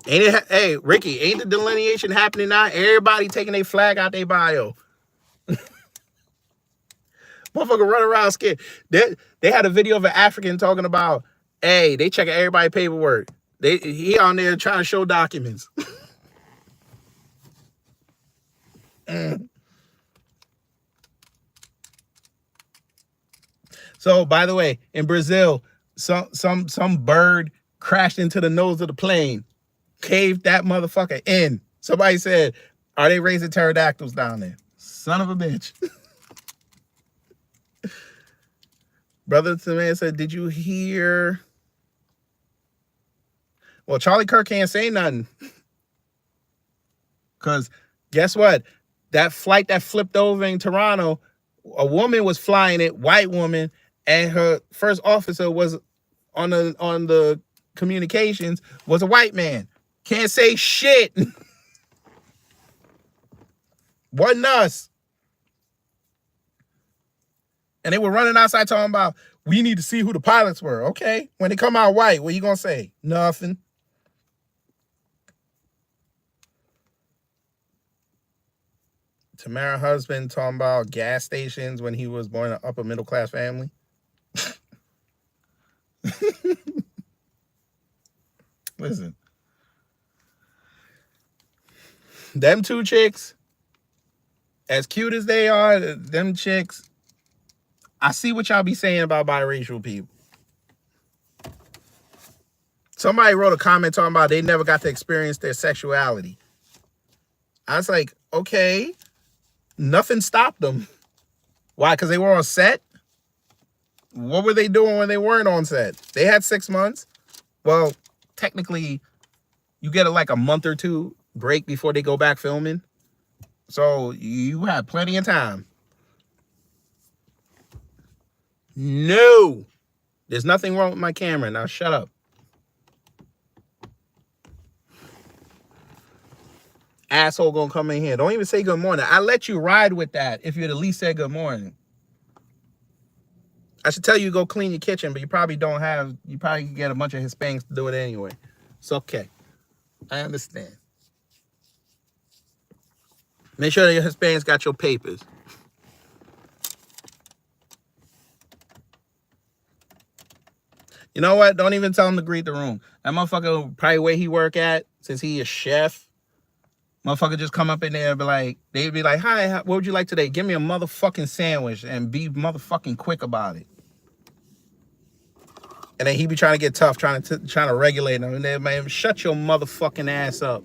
Ain't it? Hey, Ricky, ain't the delineation happening now? Everybody taking their flag out their bio. Motherfucker run around scared. They had a video of an African talking about, hey, they checking everybody's paperwork. He on there trying to show documents. So, by the way, in Brazil, some bird crashed into the nose of the plane, caved that motherfucker in. Somebody said, are they raising pterodactyls down there? Son of a bitch. Brother to man said, did you hear? Well, Charlie Kirk can't say nothing. Because guess what? That flight that flipped over in Toronto, a woman was flying it, white woman, and her first officer was on the communications was a white man. Can't say shit. Wasn't us. And they were running outside talking about, we need to see who the pilots were. Okay. When they come out white, what you going to say? Nothing. Tamara husband talking about gas stations when he was born in an upper middle class family. Listen. Them two chicks, as cute as they are, them chicks, I see what y'all be saying about biracial people. Somebody wrote a comment talking about they never got to experience their sexuality. I was like, okay, nothing stopped them. Why? Because they were on set? What were they doing when they weren't on set? They had 6 months. Well, technically, you get like a month or two break before they go back filming. So you have plenty of time. No. There's nothing wrong with my camera. Now shut up. Asshole gonna come in here. Don't even say good morning. I let you ride with that if you'd at least say good morning. I should tell you to go clean your kitchen, but you probably don't have, you probably can get a bunch of Hispanics to do it anyway. It's okay. I understand. Make sure that your Hispanics got your papers. You know what? Don't even tell him to greet the room. That motherfucker probably where he work at, since he a chef. Motherfucker just come up in there and be like, they'd be like, hi, what would you like today? Give me a motherfucking sandwich and be motherfucking quick about it. And then he be trying to get tough, trying to regulate them. And then, man, shut your motherfucking ass up.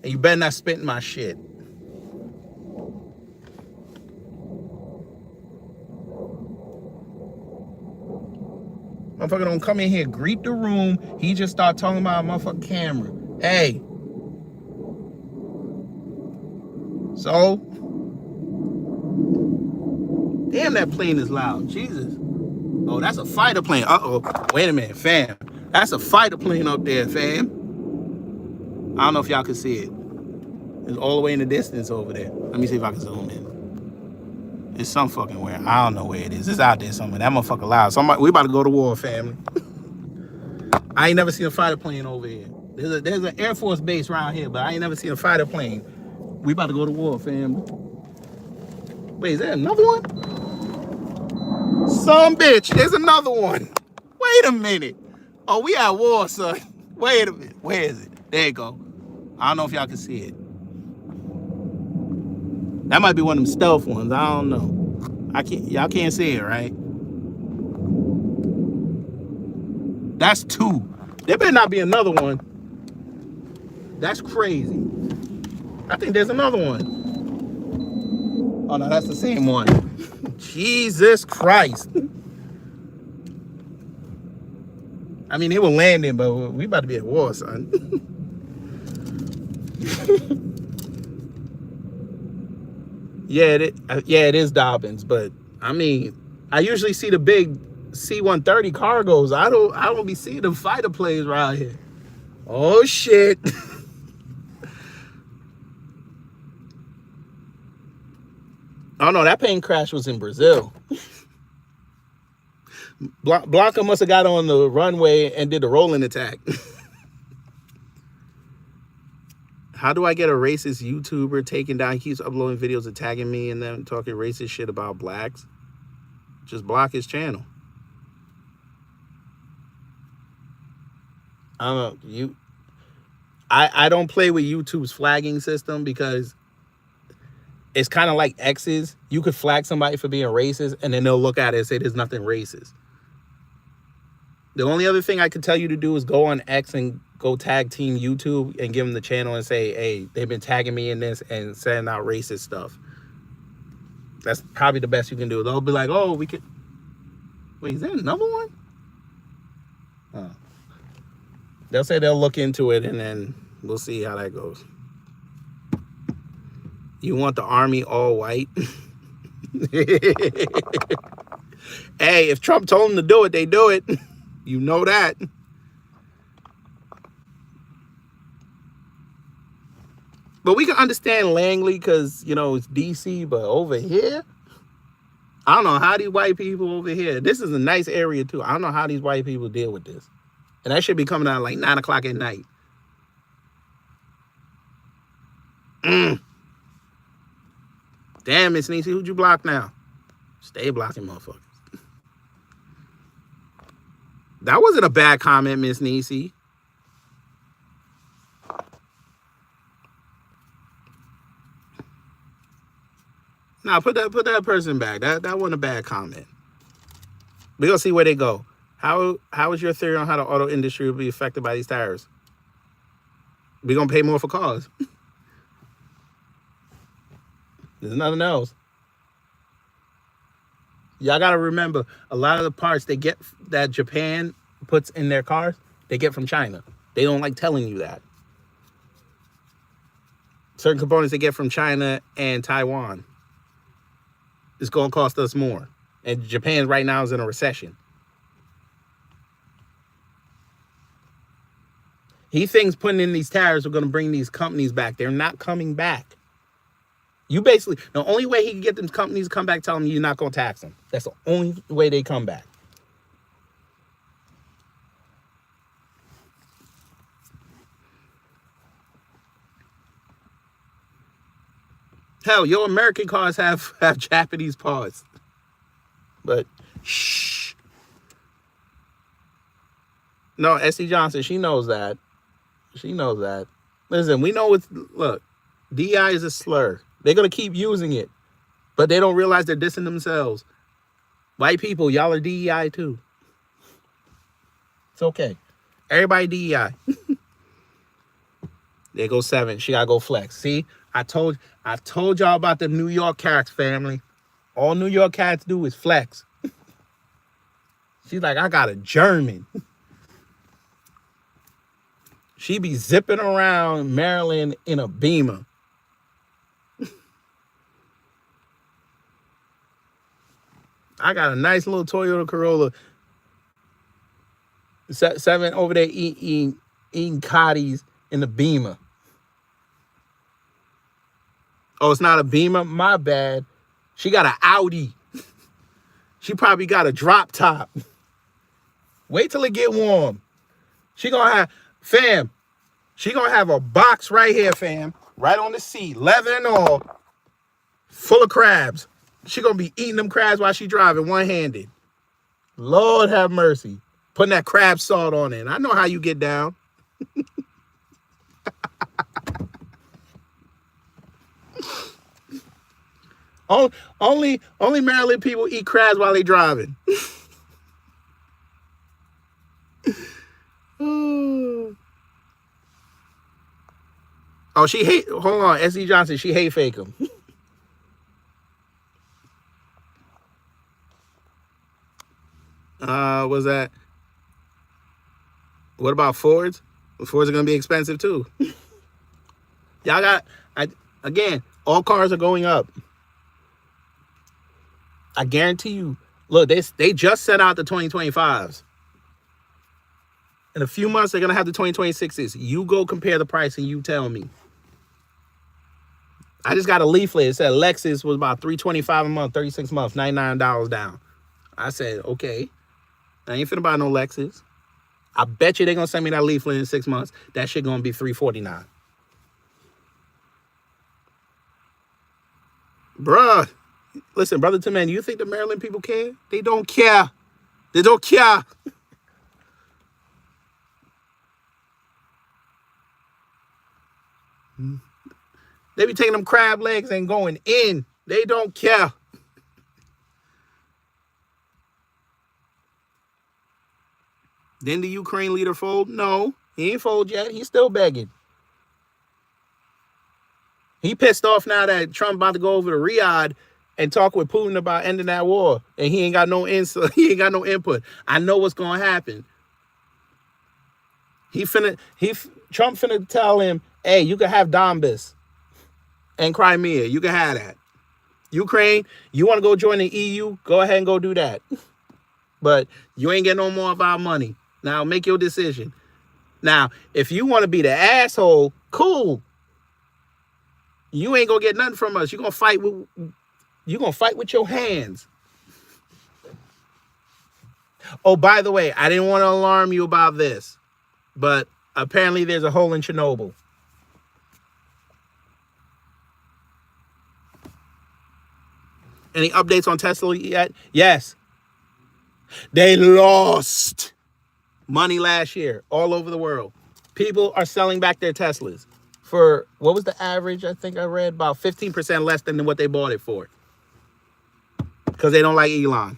And you better not spit in my shit. Motherfucker don't come in here, greet the room. He just start talking about a motherfucking camera. Hey. So, damn, that plane is loud. Jesus. Oh, that's a fighter plane. Uh-oh. Wait a minute, fam. That's a fighter plane up there, fam. I don't know if y'all can see it. It's all the way in the distance over there. Let me see if I can zoom in. It's some fucking where. I don't know where it is. It's out there somewhere. That motherfucker loud. Somebody, we about to go to war, family. I ain't never seen a fighter plane over here. There's an Air Force base around here, but I ain't never seen a fighter plane. We about to go to war, family. Wait, is there another one? Some bitch, there's another one. Wait a minute. Oh, we at war, son. Wait a minute. Where is it? There you go. I don't know if y'all can see it. That might be one of them stealth ones. I don't know. Y'all can't see it, right? That's two. There better not be another one. That's crazy. I think there's another one. Oh, no, that's the same one. Jesus Christ. I mean, they were landing, but we about to be at war, son. Yeah, it is Dobbins, but I mean, I usually see the big C-130 cargos. I don't be seeing them fighter planes around here. Oh shit. Oh no, that plane crash was in Brazil. Blanca must have got on the runway and did the rolling attack. How do I get a racist YouTuber taken down? He keeps uploading videos and tagging me and then talking racist shit about blacks. Just block his channel. I don't know. I don't play with YouTube's flagging system because it's kind of like X's. You could flag somebody for being racist and then they'll look at it and say there's nothing racist. The only other thing I could tell you to do is go on X and go tag team YouTube and give them the channel and say, hey, they've been tagging me in this and sending out racist stuff. That's probably the best you can do. They'll be like, oh, we could. Wait, is there another one? Oh. They'll say they'll look into it and then we'll see how that goes. You want the army all white? Hey, if Trump told them to do it, they do it. You know that. But we can understand Langley because, it's DC. But over here, I don't know how these white people over here. This is a nice area, too. I don't know how these white people deal with this. And that should be coming out like 9 o'clock at night. Damn, Miss Niecy, who'd you block now? Stay blocking motherfuckers. That wasn't a bad comment, Miss Niecy. Nah, put that person back. That wasn't a bad comment. We're gonna see where they go. How is your theory on how the auto industry will be affected by these tariffs? We're gonna pay more for cars. There's nothing else. Y'all gotta remember, a lot of the parts they get that Japan puts in their cars, they get from China. They don't like telling you that. Certain components they get from China and Taiwan. It's gonna cost us more. And Japan right now is in a recession. He thinks putting in these tariffs are gonna bring these companies back. They're not coming back. You basically, the only way he can get them companies to come back, tell them you're not gonna tax them. That's the only way they come back. Hell, your American cars have Japanese parts. But shh. No, S.C. Johnson, she knows that. She knows that. Listen, we know look, DEI is a slur. They're going to keep using it. But they don't realize they're dissing themselves. White people, y'all are DEI too. It's okay. Everybody DEI. There goes 7. She got to go flex. See? I told y'all about the New York cats, family. All New York cats do is flex. She's like, I got a German. She be zipping around Maryland in a Beamer. I got a nice little Toyota Corolla. 7 over there eating cotties in the Beamer. Oh, it's not a Beamer? My bad. She got an Audi. She probably got a drop top. Wait till it get warm. She gonna have, fam, she gonna have a box right here, fam. Right on the seat, leather and all, full of crabs. She gonna be eating them crabs while she driving one-handed. Lord have mercy. Putting that crab salt on it. I know how you get down. Only Maryland people eat crabs while they driving. Oh, she hate. Hold on, S.E. Johnson. She hate fake them. Was that? What about Fords? Fords are gonna be expensive too. Y'all got. Again, all cars are going up. I guarantee you. Look, they just set out the 2025s. In a few months, they're gonna have the 2026s. You go compare the price and you tell me. I just got a leaflet. It said Lexus was about $325 a month, 36 months, $99 down. I said, okay. I ain't finna buy no Lexus. I bet you they're gonna send me that leaflet in 6 months. That shit gonna be $349. Bruh. Listen, brother to man, you think the Maryland people care? They don't care. They don't care. They be taking them crab legs and going in. They don't care. Didn't the Ukraine leader fold? No, he ain't fold yet. He's still begging. He pissed off now that Trump about to go over to Riyadh and talk with Putin about ending that war, and he ain't got no he ain't got no input. I know what's gonna happen. Trump finna tell him, hey, you can have Donbass and Crimea. You can have that. Ukraine, you want to go join the EU? Go ahead and go do that. But you ain't getting no more of our money. Now make your decision. Now, if you want to be the asshole, cool. You ain't gonna get nothing from us. You're gonna fight with your hands. Oh, by the way, I didn't want to alarm you about this, but apparently there's a hole in Chernobyl. Any updates on Tesla yet? Yes. They lost money last year all over the world. People are selling back their Teslas for, what was the average? I think I read about 15% less than what they bought it for. Because they don't like Elon.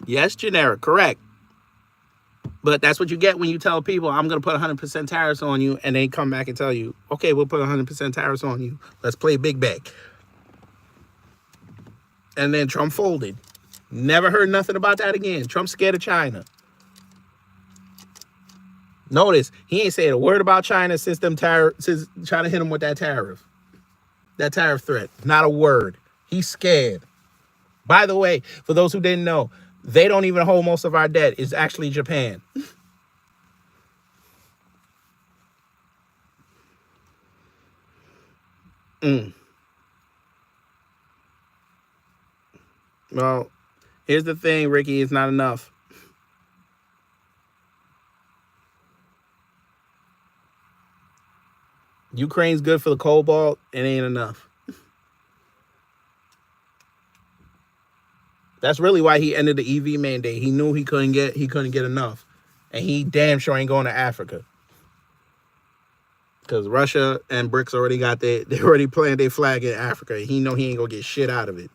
Yes, generic, correct. But that's what you get when you tell people, I'm going to put 100% tariffs on you, and they come back and tell you, okay, we'll put 100% tariffs on you. Let's play big bag. And then Trump folded. Never heard nothing about that again. Trump's scared of China. Notice, he ain't saying a word about China since China hit him with that tariff threat. Not a word. He's scared. By the way, for those who didn't know, they don't even hold most of our debt. It's actually Japan. Well, here's the thing, Ricky. It's not enough. Ukraine's good for the cobalt. It ain't enough. That's really why he ended the EV mandate. He knew he couldn't get enough. And he damn sure ain't going to Africa. Because Russia and BRICS already got they already planted their flag in Africa. He know he ain't gonna get shit out of it.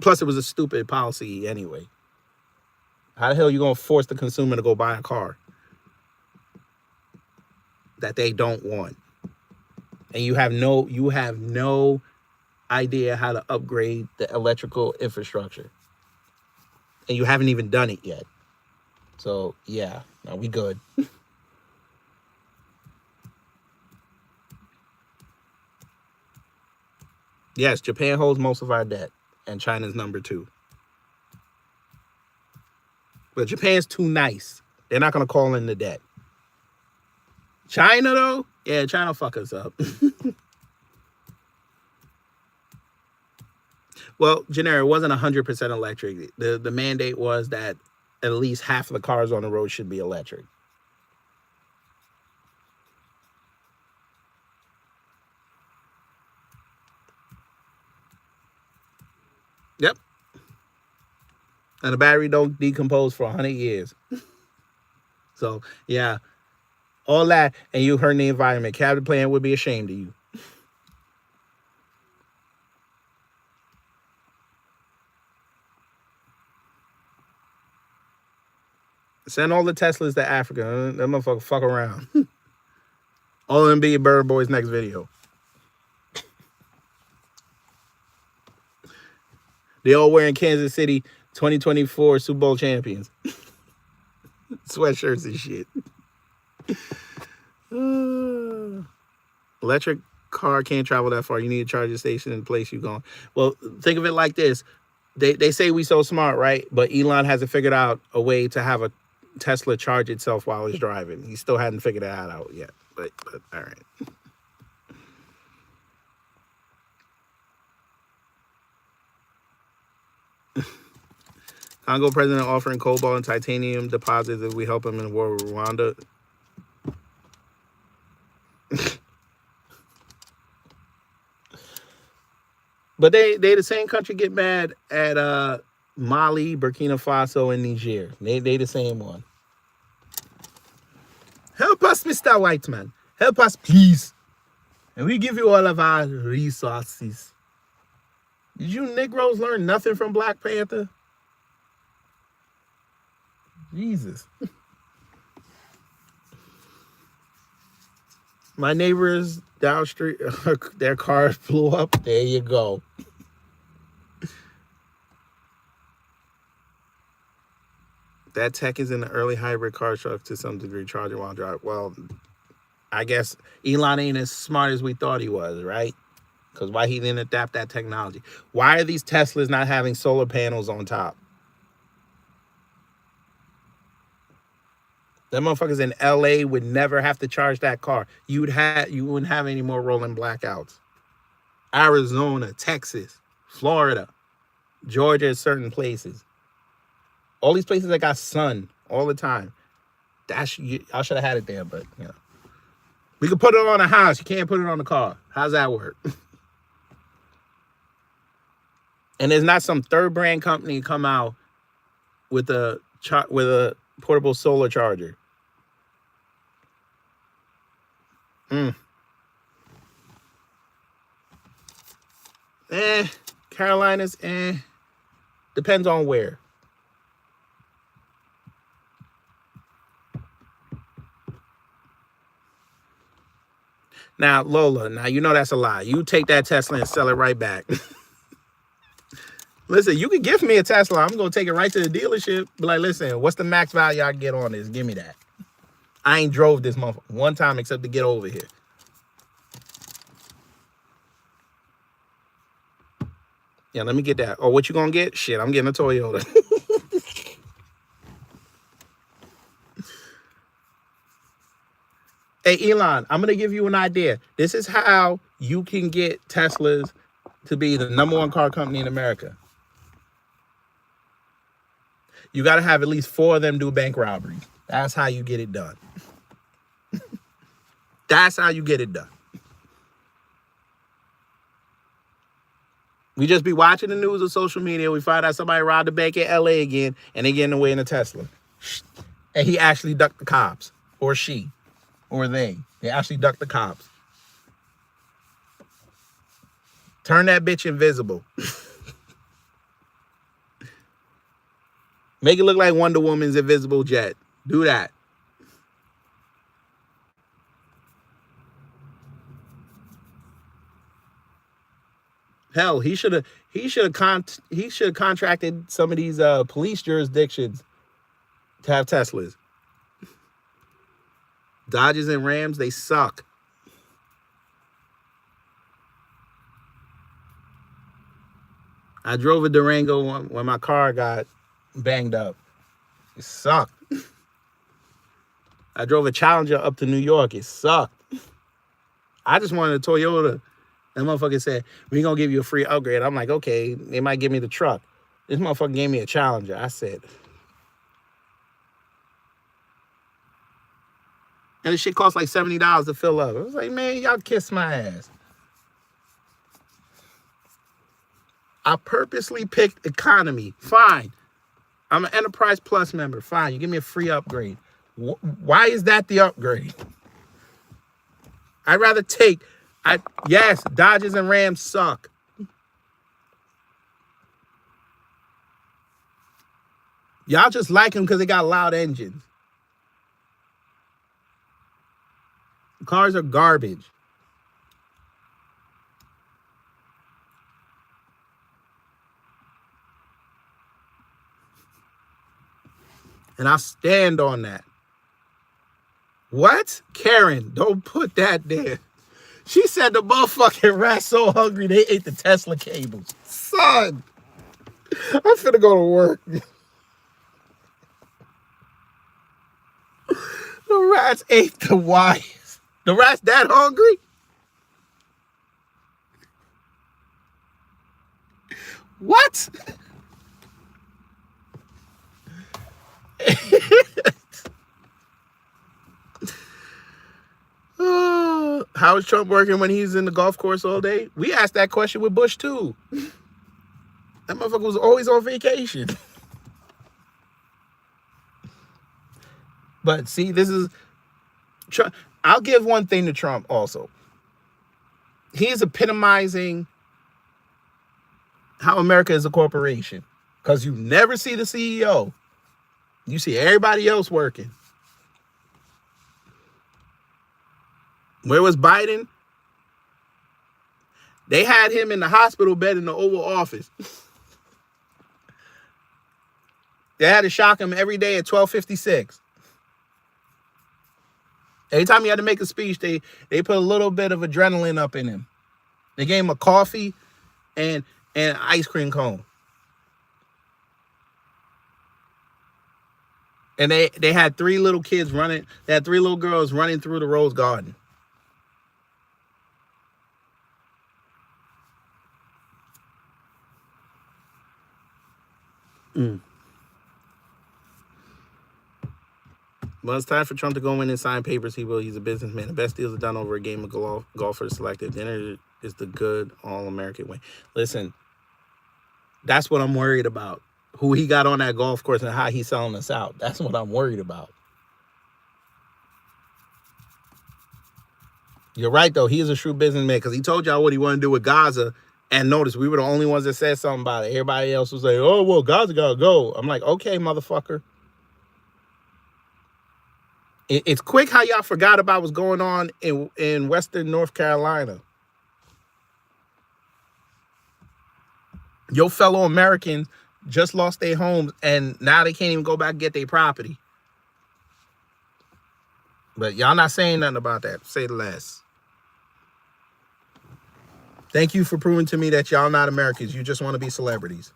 Plus, it was a stupid policy anyway. How the hell you gonna force the consumer to go buy a car that they don't want? And you have no idea how to upgrade the electrical infrastructure. And you haven't even done it yet. So, yeah, no, we good. Yes, Japan holds most of our debt, and China's number 2. But Japan's too nice. They're not going to call in the debt. China, though? Yeah, China fuck us up. Well, generic, it wasn't 100% electric. The mandate was that at least half of the cars on the road should be electric. Yep. And the battery don't decompose for 100 years. So, yeah. All that, and you hurting the environment. Captain Planet would be ashamed of you. Send all the Teslas to Africa. That motherfucker fuck around. All of them be Bird Boy's next video. They all wearing Kansas City 2024 Super Bowl champions. Sweatshirts and shit. Electric car can't travel that far. You need a charging station in the place you're going. Well, think of it like this. They say we so smart, right? But Elon hasn't figured out a way to have a Tesla charge itself while it's driving. He still hadn't figured that out yet. But all right. Congo president offering cobalt and titanium deposits if we help him in the war with Rwanda. But they the same country get mad at Mali, Burkina Faso, and Niger. They the same one. Help us, Mr. Whiteman. Help us, please. And we give you all of our resources. Did you Negroes learn nothing from Black Panther? Jesus. My neighbors down the street, their cars blew up. There you go. That tech is in the early hybrid car truck to some degree, charging while driving. Well, I guess Elon ain't as smart as we thought he was, right? Because why he didn't adapt that technology? Why are these Teslas not having solar panels on top? Them motherfuckers in LA would never have to charge that car. You wouldn't have any more rolling blackouts. Arizona, Texas, Florida, Georgia, certain places. All these places that got sun all the time. I should have had it there, but you know. We could put it on a house. You can't put it on the car. How's that work? And there's not some third brand company come out with a portable solar charger. Carolinas, depends on where. Now, Lola, now you know that's a lie. You take that Tesla and sell it right back. Listen, you can gift me a Tesla. I'm going to take it right to the dealership. Be like, listen, what's the max value I can get on this? Give me that. I ain't drove this month one time except to get over here. Yeah, let me get that. Oh, what you going to get? Shit, I'm getting a Toyota. Hey, Elon, I'm going to give you an idea. This is how you can get Teslas to be the #1 car company in America. You got to have at least 4 of them do bank robberies. That's how you get it done. That's how you get it done. We just be watching the news or social media. We find out somebody robbed a bank in LA again and they getting away in a Tesla. And he actually ducked the cops. Or she. Or they. They actually ducked the cops. Turn that bitch invisible. Make it look like Wonder Woman's invisible jet. Do that. Hell, he should have contracted some of these police jurisdictions to have Teslas. Dodges and Rams, they suck. I drove a Durango when my car got banged up. It sucked. I drove a Challenger up to New York. It sucked. I just wanted a Toyota. That motherfucker said, we're going to give you a free upgrade. I'm like, okay, they might give me the truck. This motherfucker gave me a Challenger. I said. And this shit cost like $70 to fill up. I was like, man, y'all kiss my ass. I purposely picked economy. Fine. I'm an Enterprise Plus member. Fine. You give me a free upgrade. Why is that the upgrade? I'd rather take... Yes, Dodgers and Rams suck. Y'all just like them because they got loud engines. Cars are garbage. And I stand on that. What? Karen, don't put that there. She said the motherfucking rats so hungry they ate the Tesla cables. Son, I'm finna go to work. The rats ate the wires. The rats that hungry? What? How is Trump working when he's in the golf course all day? We asked that question with Bush too. That motherfucker was always on vacation. But see, this is Trump. I'll give one thing to Trump also. He is epitomizing how America is a corporation. Because you never see the CEO. You see everybody else working. Where was Biden? They had him in the hospital bed in the Oval Office. They had to shock him every day at 12:56. Every time he had to make a speech, they put a little bit of adrenaline up in him. They gave him a coffee and an ice cream cone. And they had 3 little kids running. They had 3 little girls running through the Rose Garden. Well, it's time for Trump to go in and sign papers. He will. He's a businessman. The best deals are done over a game of golfers selected. Dinner is the good all-American way. Listen, that's what I'm worried about. Who he got on that golf course and how he's selling us out. That's what I'm worried about. You're right, though. He is a shrewd businessman because he told y'all what he wanted to do with Gaza. And notice, we were the only ones that said something about it. Everybody else was like, oh, well, Gaza got to go. I'm like, okay, motherfucker. It's quick how y'all forgot about what's going on in Western North Carolina. Your fellow Americans just lost their homes, and now they can't even go back and get their property. But y'all not saying nothing about that, say the less. Thank you for proving to me that y'all not Americans. You just want to be celebrities.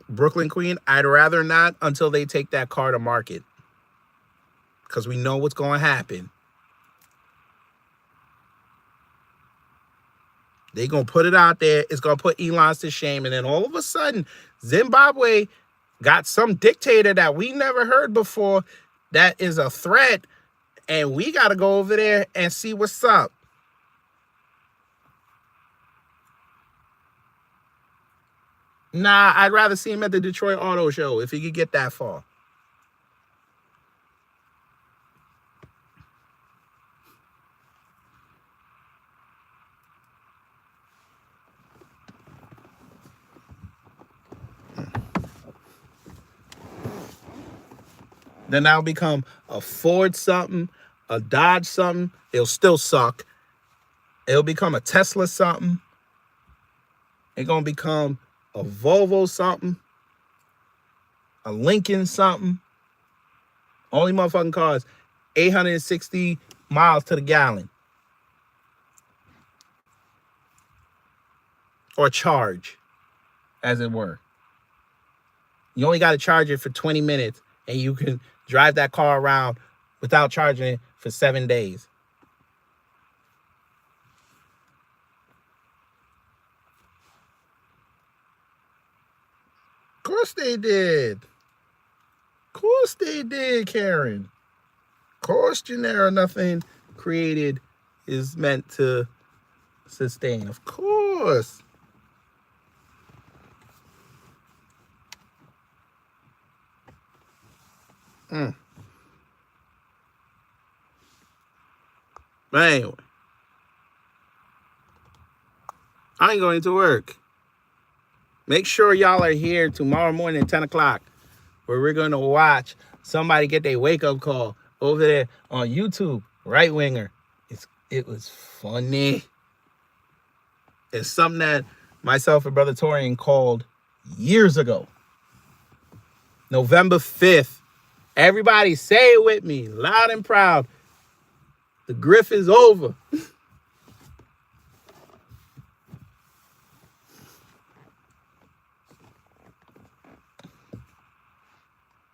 Brooklyn Queen, I'd rather not until they take that car to market. Because we know what's going to happen. They're going to put it out there. It's going to put Elon to shame. And then all of a sudden, Zimbabwe got some dictator that we never heard before that is a threat. And we got to go over there and see what's up. Nah, I'd rather see him at the Detroit Auto Show if he could get that far. Then I'll become a Ford something, a Dodge something. It'll still suck. It'll become a Tesla something. It's going to become a Volvo something, a Lincoln something. Only motherfucking cars, 860 miles to the gallon. Or charge, as it were. You only got to charge it for 20 minutes, and you can drive that car around without charging it for 7 days. Of course they did. Of course they did, Karen. Of course, Janera, nothing created is meant to sustain. Of course. But anyway, I ain't going to work. Make sure y'all are here tomorrow morning at 10 o'clock where we're going to watch somebody get their wake-up call over there on YouTube, Right Winger. It was funny. It's something that myself and Brother Torian called years ago. November 5th. Everybody say it with me, loud and proud. The grift is over.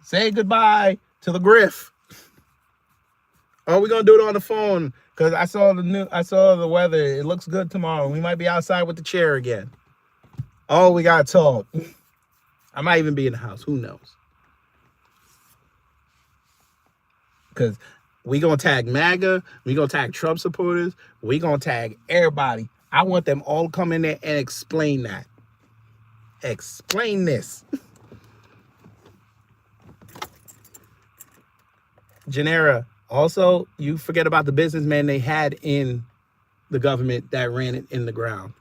Say goodbye to the grift. Oh, we're gonna do it on the phone because I saw the weather. It looks good tomorrow. We might be outside with the chair again. Oh, we gotta talk. I might even be in the house. Who knows? Because we gonna tag MAGA, we gonna tag Trump supporters, we gonna tag everybody. I want them all to come in there and explain that. Explain this. Janera, also, you forget about the businessman they had in the government that ran it in the ground.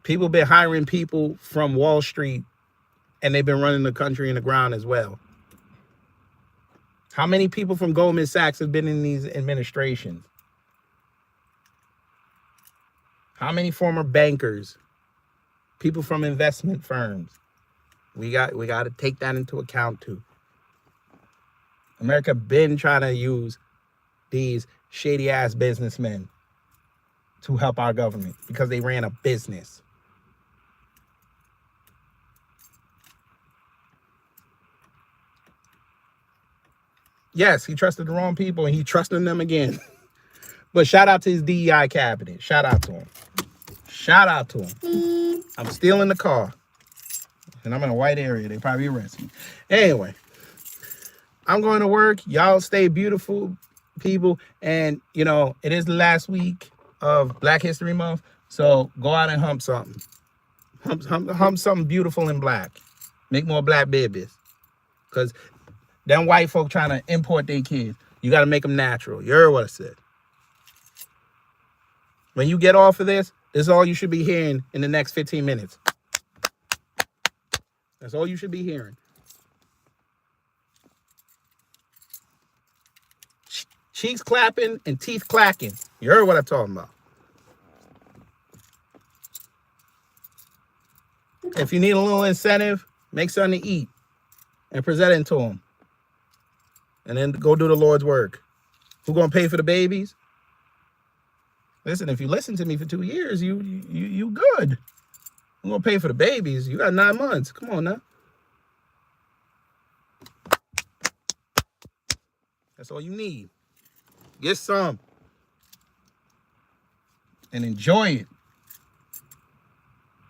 People been hiring people from Wall Street, and they've been running the country in the ground as well. How many people from Goldman Sachs have been in these administrations? How many former bankers, people from investment firms? We got to take that into account too. America been trying to use these shady ass businessmen to help our government because they ran a business. Yes, he trusted the wrong people and he trusting them again. But shout out to his DEI cabinet. Shout out to him. Shout out to him. I'm still in the car. And I'm in a white area. They probably arrest me. Anyway, I'm going to work. Y'all stay beautiful, people. And, you know, it is the last week of Black History Month. So go out and hump something. Hump something beautiful in black. Make more black babies. Because them white folk trying to import their kids. You got to make them natural. You heard what I said. When you get off of this is all you should be hearing in the next 15 minutes. That's all you should be hearing. Cheeks clapping and teeth clacking. You heard what I'm talking about. If you need a little incentive, make something to eat and present it to them. And then go do the Lord's work. Who gonna pay for the babies? Listen, if you listen to me for 2 years, you good. I'm gonna pay for the babies. You got 9 months. Come on now. That's all you need. Get some. And enjoy it.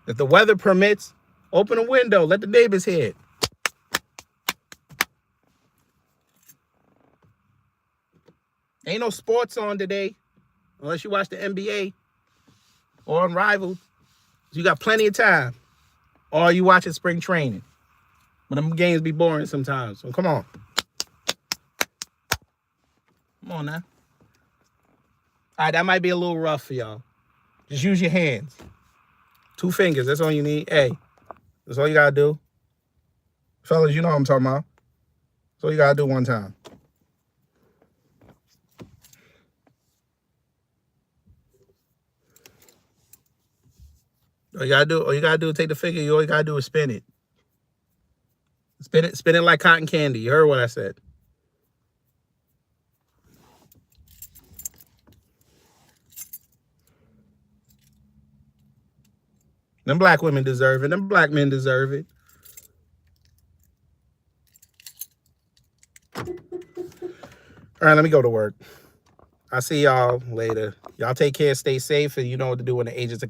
If the weather permits, open a window. Let the neighbors hear it. Ain't no sports on today. Unless you watch the NBA or on Rivals. You got plenty of time. Or you watching spring training. But them games be boring sometimes. So come on. Come on now. All right, that might be a little rough for y'all. Just use your hands. 2 fingers, that's all you need. Hey, that's all you gotta do. Fellas, you know what I'm talking about. That's all you gotta do one time. All you gotta do is take the finger, all you gotta do is spin it. Spin it like cotton candy. You heard what I said. Them black women deserve it. Them black men deserve it. All right, let me go to work. I'll see y'all later. Y'all take care, stay safe, and you know what to do when the agents are